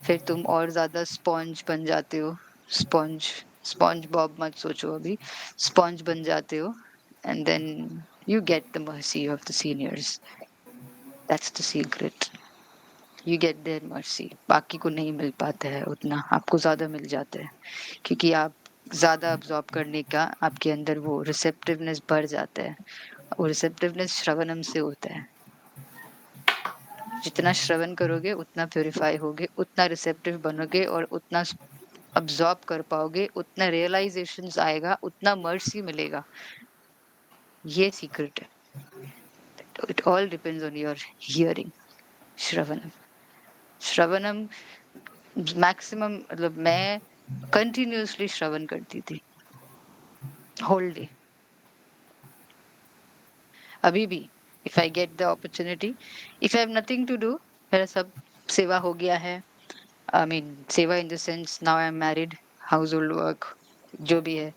Speaker 1: फिर तुम और ज्यादा sponge बन जाते हो. Sponge sponge Bob मत सोचो अभी. स्पॉन्ज बन जाते हो. And then you get the mercy of the seniors. That's the secret. You get their mercy. बाकी को नहीं मिल पाता है उतना, आपको ज्यादा मिल जाता है क्योंकि आप ज्यादा अब्सॉर्ब करने का आपके अंदर वो रिसेप्टिवनेस बढ़ जाता है. वो रिसेप्टिवनेस श्रवणम से होता है. जितना श्रवण करोगे उतना प्योरीफाई होगे, उतना रिसेप्टिव बनोगे और उतना अब्सॉर्ब कर पाओगे, उतना रियलाइजेशंस आएगा, उतना मर्सी मिलेगा. ये सीक्रेट है. It all depends on your hearing. श्रवणम श्रवणम मैक्सिमम, मतलब मैं कंटिन्यूअसली श्रवण करती थी होल डे. अभी भी if I get the opportunity, if I have nothing to do, मेरा सब सेवा हो गया है. आई मीन सेवा in the sense now I am married, household work जो भी है.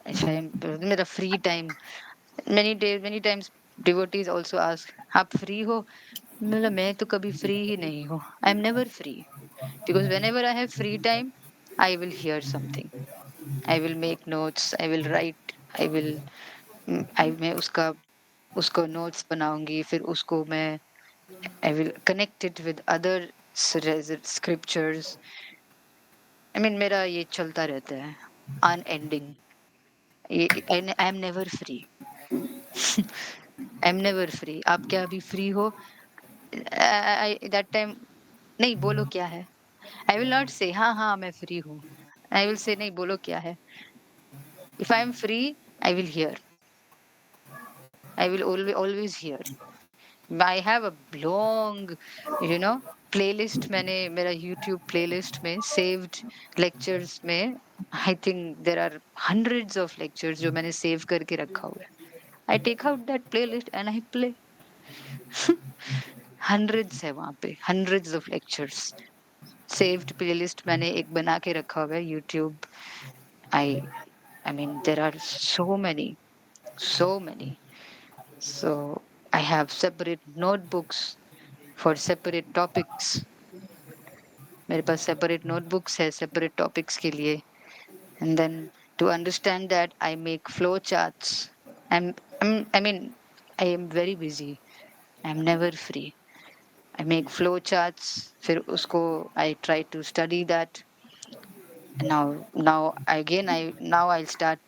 Speaker 1: इफ आई एम मेरा free time, many times devotees also ask, आप फ्री हो? मतलब मैं तो कभी फ्री ही नहीं हूँ. I am never free because whenever I have free time, I will hear something. I will make notes. I will write. मैं उसका उसको नोट्स बनाऊंगी, फिर उसको मैं I will connect it with other scriptures. I mean मेरा ये चलता रहता है unending. I am never free. I am never free. आप क्या अभी फ्री हो? That time नहीं, बोलो क्या है. I will not say हाँ हाँ मैं फ्री हूँ. I will say नहीं, बोलो क्या है. If I am free, I will hear. I will always hear. I have a long, you know, playlist. मैंने मेरा YouTube playlist में saved lectures में, I think there are hundreds of lectures जो मैंने save करके रखा हुआ है. I take out that playlist and I play. hundreds है वहाँ पे, hundreds of lectures. Saved playlist मैंने एक बना के रखा हुआ है YouTube. I mean there are so many. So many. So I have separate notebooks for separate topics. मेरे पास separate notebooks है separate topics के लिए. And then to understand that, I make flow charts. I mean, I am very busy. I'm never free. I make flow charts. फिर उसको I try to study that. Now again now I'll start.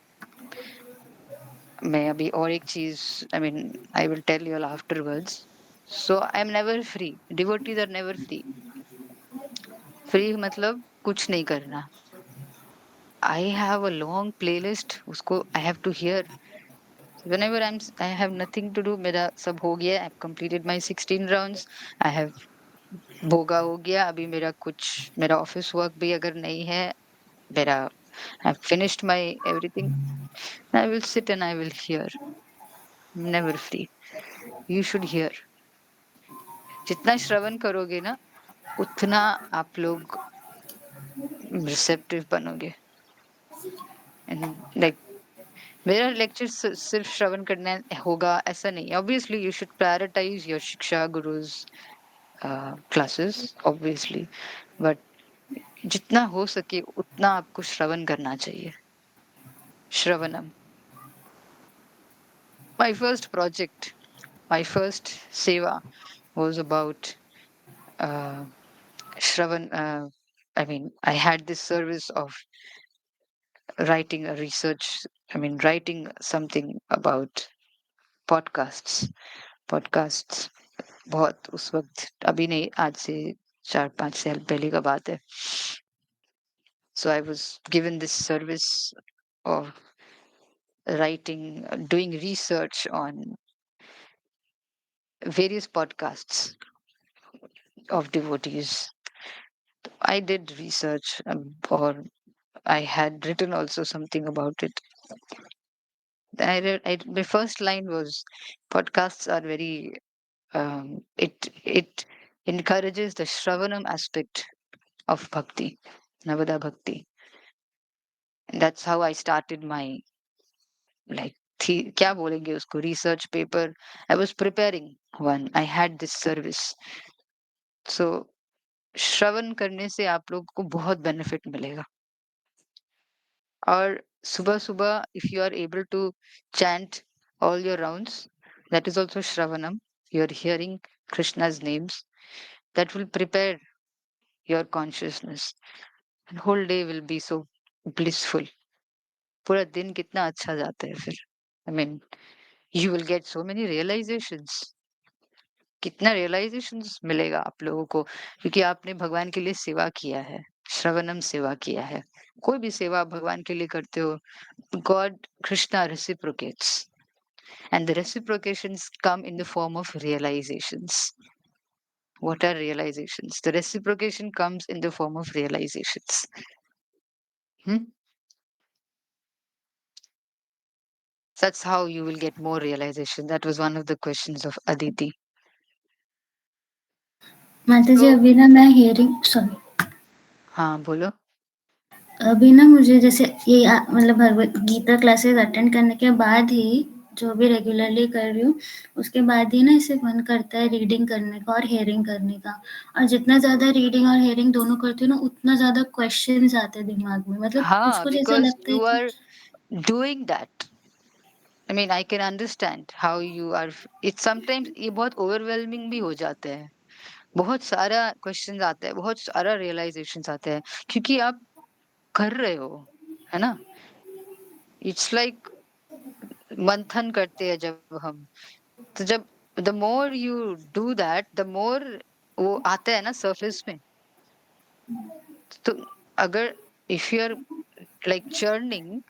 Speaker 1: मैं अभी और एक चीज, I mean, I will tell you all afterwards. So I'm never free. Devotees are never free. Free मतलब कुछ नहीं करना. I have a long playlist. उसको I have to hear. Whenever I have nothing to do, मेरा सब हो गया. I've completed my 16 rounds. I have भोगा हो गया. अभी मेरा ऑफिस वर्क भी अगर नहीं है, मेरा I've finished my everything. I will sit and I will hear. Never free. You should hear. जितना श्रवण करोगे ना, उतना आप लोग रिसेप्टिव बनोगे. एंड लाइक मेरा लेक्चर सिर्फ श्रवण करना होगा ऐसा नहीं. Obviously you should prioritize your शिक्षा गुरुज क्लासेस ऑब्वियसली, बट जितना हो सके उतना आपको श्रवण करना चाहिए. श्रवणम. My first project, my first seva was about uh, Shravan. I mean, I had this service of writing a research. I mean, writing something about podcasts. Podcasts. बहुत उस वक्त अभी नहीं, आज से 4-5 साल पहले का बात है. So I was given this service of writing, doing research on various podcasts of devotees. I did research, or I had written also something about it. My first line was, podcasts are very, it encourages the Shravanam aspect of bhakti, Navada bhakti. And that's how I started my, like, क्या बोलेंगे उसको, research paper. I was preparing one. I had this service. So श्रवण करने से आप लोग को बहुत benefit मिलेगा. और सुबह-सुबह, if you are able to chant all your rounds, that is also Shravanam. You are hearing Krishna's names. That will prepare your consciousness. And whole day will be so blissful. पूरा दिन कितना अच्छा जाता है फिर. I mean, you will get so many realizations. कितना realizations मिलेगा आप लोगों को, क्योंकि आपने भगवान के लिए सेवा किया है, श्रवणम सेवा किया है. कोई भी सेवा आप भगवान के लिए करते हो, God, Krishna reciprocates. And the reciprocations come in the form of realizations. What are realizations? The reciprocation comes in the form of realizations. Hmm? That's how you will get more realization. That was one of the questions of Aditi.
Speaker 3: माता जी
Speaker 1: So,
Speaker 3: अभी ना मैं hearing sorry
Speaker 1: हाँ बोलो.
Speaker 3: अभी ना मुझे जैसे ये मतलब भगवत गीता क्लासेस अटेंड करने के बाद ही जो भी रेगुलरली कर रही हूँ उसके बाद ही ना इसे मन करता है रीडिंग करने का और हेयरिंग करने का. और जितना ज़्यादा रीडिंग और हेयरिंग दोनों करती हूँ ना उतना ज़्यादा क्वेश्चंस आते हैं दिमाग में. मतलब कुछ
Speaker 1: हाँ,
Speaker 3: कुछ ऐसा
Speaker 1: because
Speaker 3: लगता है
Speaker 1: you
Speaker 3: कि
Speaker 1: are doing that. I mean, I can understand how you are. It's sometimes ये बहुत overwhelming भी हो जाते हैं. बहुत सारा क्वेश्चंस आते हैं, बहुत सारा रियलाइजेशंस आते हैं, क्योंकि आप कर रहे हो, है ना. इट्स लाइक मंथन करते हैं जब हम, तो जब the more you do that, the more वो आता है ना सरफेस में. तो अगर if you are like churning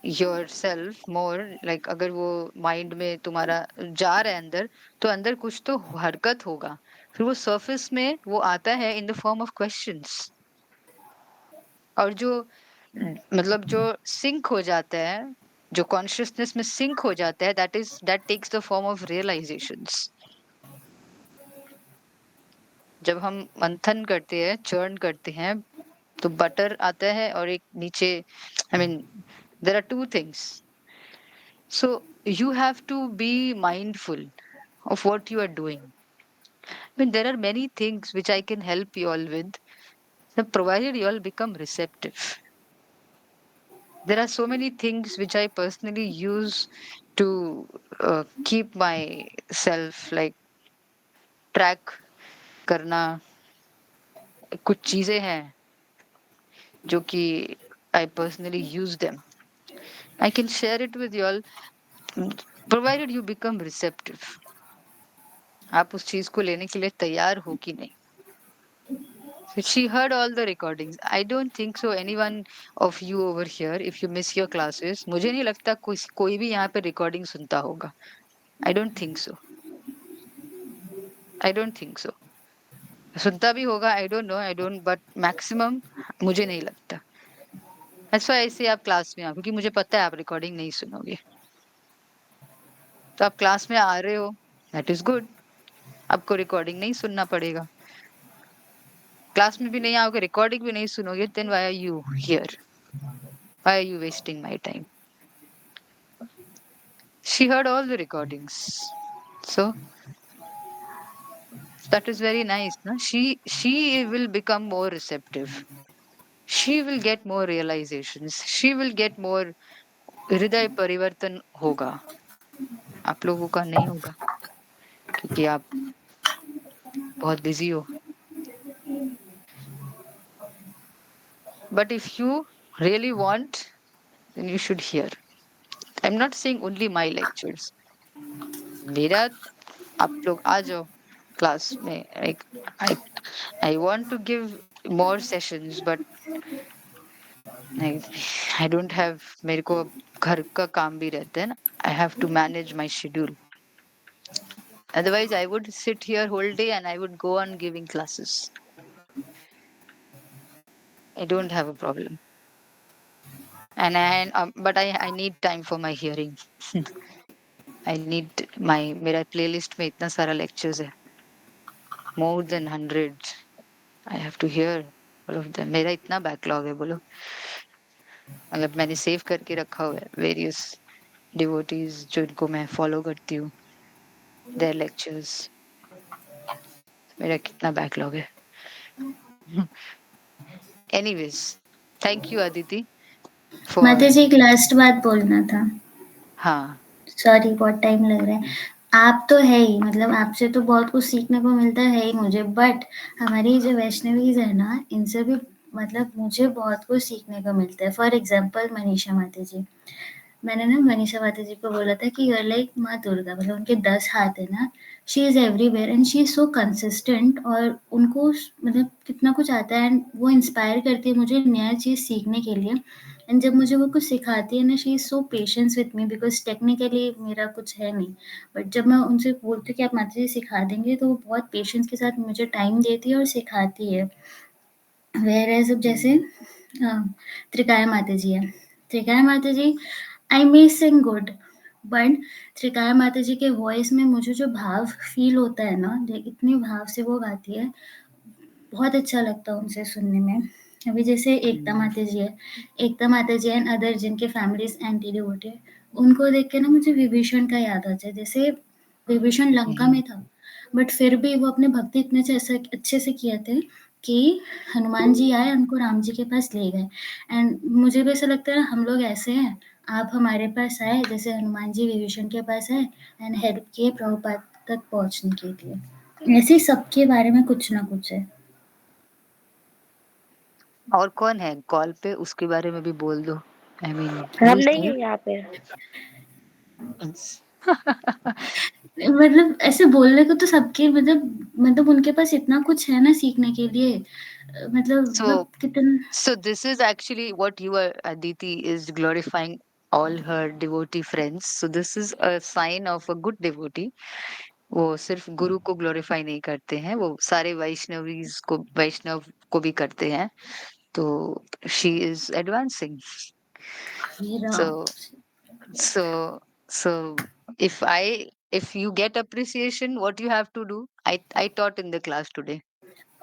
Speaker 1: yourself more, like अगर वो माइंड में तुम्हारा जा रहा है अंदर, तो अंदर कुछ तो हरकत होगा. फिर वो सरफेस में वो आता है in the form of questions. और जो मतलब जो सिंक हो जाता है, जो कॉन्शियसनेस में सिंक हो जाता है, that takes the form of realizations. जब हम मंथन करते हैं, चर्न करते हैं, तो बटर आता है और एक नीचे, I mean there are two things. So you have to be mindful of what you are doing. I mean, there are many things which I can help you all with, so provided you all become receptive. There are so many things which I personally use to keep myself like track करना. कुछ चीजें हैं जो कि I personally use them. I can share it with you all, provided you become receptive. आप उस चीज को लेने के लिए तैयार हो कि नहीं. So she heard all the recordings. I don't think so anyone of you over here, if you miss your classes, मुझे नहीं लगता कोई भी यहाँ पे recording सुनता होगा. I don't think so. I don't think so. सुनता भी होगा, I don't know, I don't, but maximum मुझे नहीं लगता. That's why I say आप क्लास में आओ, क्योंकि मुझे पता है आप रिकॉर्डिंग नहीं सुनोगे. तो आप क्लास में आ रहे हो, that is good. आपको रिकॉर्डिंग नहीं सुनना पड़ेगा. क्लास में भी नहीं आओगे, रिकॉर्डिंग भी नहीं सुनोगे, then why are you here? Why are you wasting my time? She heard all the recordings. So that is very nice. No? She will become more receptive. She will get more realizations. She will get more हृदय परिवर्तन होगा. आप लोगों का नहीं होगा क्योंकि आप बहुत बिजी हो. But if you really want, then you should hear. I'm not saying only my lectures. मेरा आप लोग आ जाओ क्लास में. Like I want to give more sessions, but I I don't have. मेरे को घर का काम भी रहता है ना. I have to manage my schedule. Otherwise, I would sit here whole day and I would go on giving classes. I don't have a problem. But I need time for my hearing. I need मेरा playlist में इतना सारा lectures है. More than 100. I have to hear all of them. मेरा इतना backlog है बोलो. मतलब मैंने save करके रखा हुआ है various devotees जिनको मैं follow करती हूँ. Their lectures. मेरा कितना backlog है. Anyways, thank you Aditi for.
Speaker 3: माता जी एक लास्ट बात बोलना था.
Speaker 1: हाँ.
Speaker 3: सॉरी बहुत टाइम लग रहा है. आप तो है ही, मतलब आपसे तो बहुत कुछ सीखने को मिलता है ही मुझे, बट हमारी जो वैष्णवीज है ना, इनसे भी मतलब मुझे बहुत कुछ सीखने को मिलता है. फॉर एग्जाम्पल मनीषा माता जी, मैंने ना मनीषा माता जी को बोला था कि यूर लाइक माँ दुर्गा, मतलब उनके 10 हाथ है ना. She is everywhere and she is so consistent, और उनको मतलब कितना कुछ आता है एंड वो इंस्पायर करती है मुझे नया चीज़ सीखने के लिए. एंड जब मुझे वो कुछ सिखाती है ना, she is so patience with me, because technically मेरा कुछ है नहीं, बट जब मैं उनसे बोलती हूँ कि आप माता जी सिखा देंगे, तो वो बहुत पेशेंस के साथ मुझे टाइम देती है और सिखाती है. वेयर एज अब जैसे त्रिकाया माता जी है. त्रिकाया माता जी, आई मे सिंग गुड, बट त्रिकाया माता जी के वॉइस में मुझे जो भाव फील होता है ना, इतने भाव से वो गाती है, बहुत अच्छा लगता है उनसे सुनने में. अभी जैसे एकता माता जी है, एकता माता जी एंड अदर जिनके फैमिलीज एंटी डिवोटी है, उनको देख के ना मुझे विभीषण का याद आता है. जैसे विभीषण लंका में था, बट फिर भी वो अपने भक्ति इतने अच्छे से किए थे कि हनुमान जी आए, उनको राम जी के पास ले गए. एंड मुझे भी ऐसा लगता है हम लोग ऐसे हैं, आप हमारे पास आए जैसे हनुमान जी विभीषण के पास आए एंड हेल्प किए प्रभुपाद तक पहुंचने के लिए. ऐसे ही सबके बारे में कुछ ना कुछ है.
Speaker 1: और कौन है कॉल पे उसके बारे में भी बोल दो. I mean,
Speaker 5: हम
Speaker 1: who's
Speaker 5: नहीं
Speaker 1: there?
Speaker 5: है यहाँ पे.
Speaker 3: मतलब ऐसे बोलने को तो सबके मतलब उनके पास इतना कुछ है ना सीखने के लिए. मतलब
Speaker 1: So
Speaker 3: कितना.
Speaker 1: So this is actually what you are, Aditi, is glorifying all her devotee friends. So this is a sign of a good devotee. वो सिर्फ गुरु को ग्लोरीफाई नहीं करते हैं, वो सारे वैष्णव को भी करते हैं. तो she is advancing. So so so if you get appreciation, what you have to do? I taught in the class today.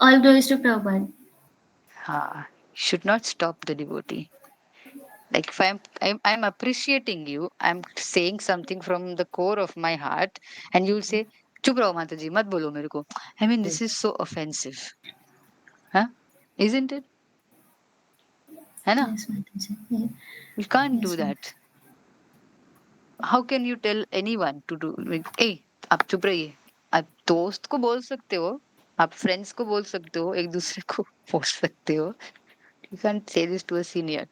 Speaker 3: All glories to Prabhupada.
Speaker 1: Should not stop the devotee. Like if I'm appreciating you, I'm saying something from the core of my heart, and you'll say, "Chup raho Mataji, mat bolo mere ko." I mean, this is so offensive, huh? Isn't it? है ना?
Speaker 3: Yes माता जी.
Speaker 1: You can't do
Speaker 3: yes.
Speaker 1: that. How can you tell anyone to do? Like, hey, आप चुप रहिए. आप दोस्त को बोल सकते हो, आप फ्रेंड्स को बोल सकते हो, एक दूसरे को बोल सकते हो. You can't say this to a senior.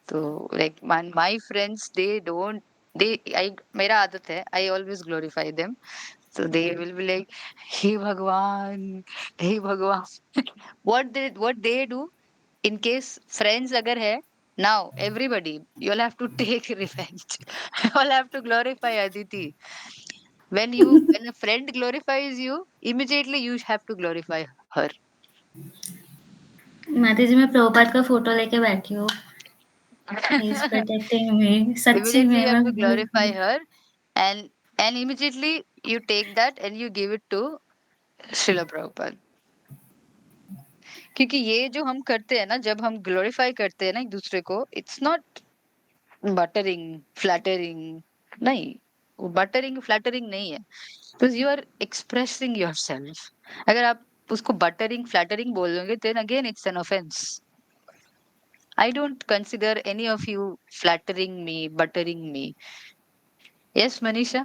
Speaker 1: So like my friends, they don't they I मेरा आदत है, I always glorify them. So they will be like, हे भगवान, हे भगवान. what they do in case friends अगर है, now everybody you'll have to take revenge. You'll have to glorify Aditi. When a friend glorifies you, immediately you have to glorify her.
Speaker 3: माता जी मैं प्रभुपाद का photo लेके बैठी हूँ. ही इज प्रोटेक्टिंग मी. सच्ची
Speaker 1: Immediately
Speaker 3: में
Speaker 1: you have
Speaker 3: मैं
Speaker 1: to
Speaker 3: भूल
Speaker 1: glorify
Speaker 3: गई.
Speaker 1: her, and immediately you take that and you give it to Srila Prabhupada. क्योंकि ये जो हम करते हैं ना, जब हम ग्लोरीफाई करते हैं ना एक दूसरे को, इट्स नॉट बटरिंग फ्लैटरिंग, नहीं, वो बटरिंग फ्लैटरिंग नहीं है, because you are expressing yourself. अगर आप उसको बटरिंग फ्लैटरिंग बोलोगे, then again it's an offence. I don't consider any of you flattering me, buttering me. Yes, Manisha,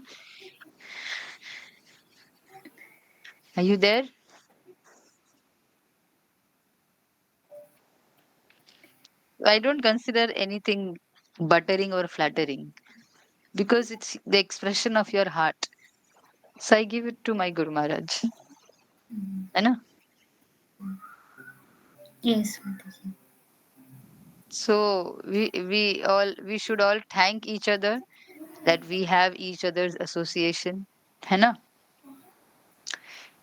Speaker 1: are you there? I don't consider anything buttering or flattering because it's the expression of your heart. So I give it to my Guru Maharaj. है ना?
Speaker 3: Yes, Mataji.
Speaker 1: So we should all thank each other that we have each other's association. है ना?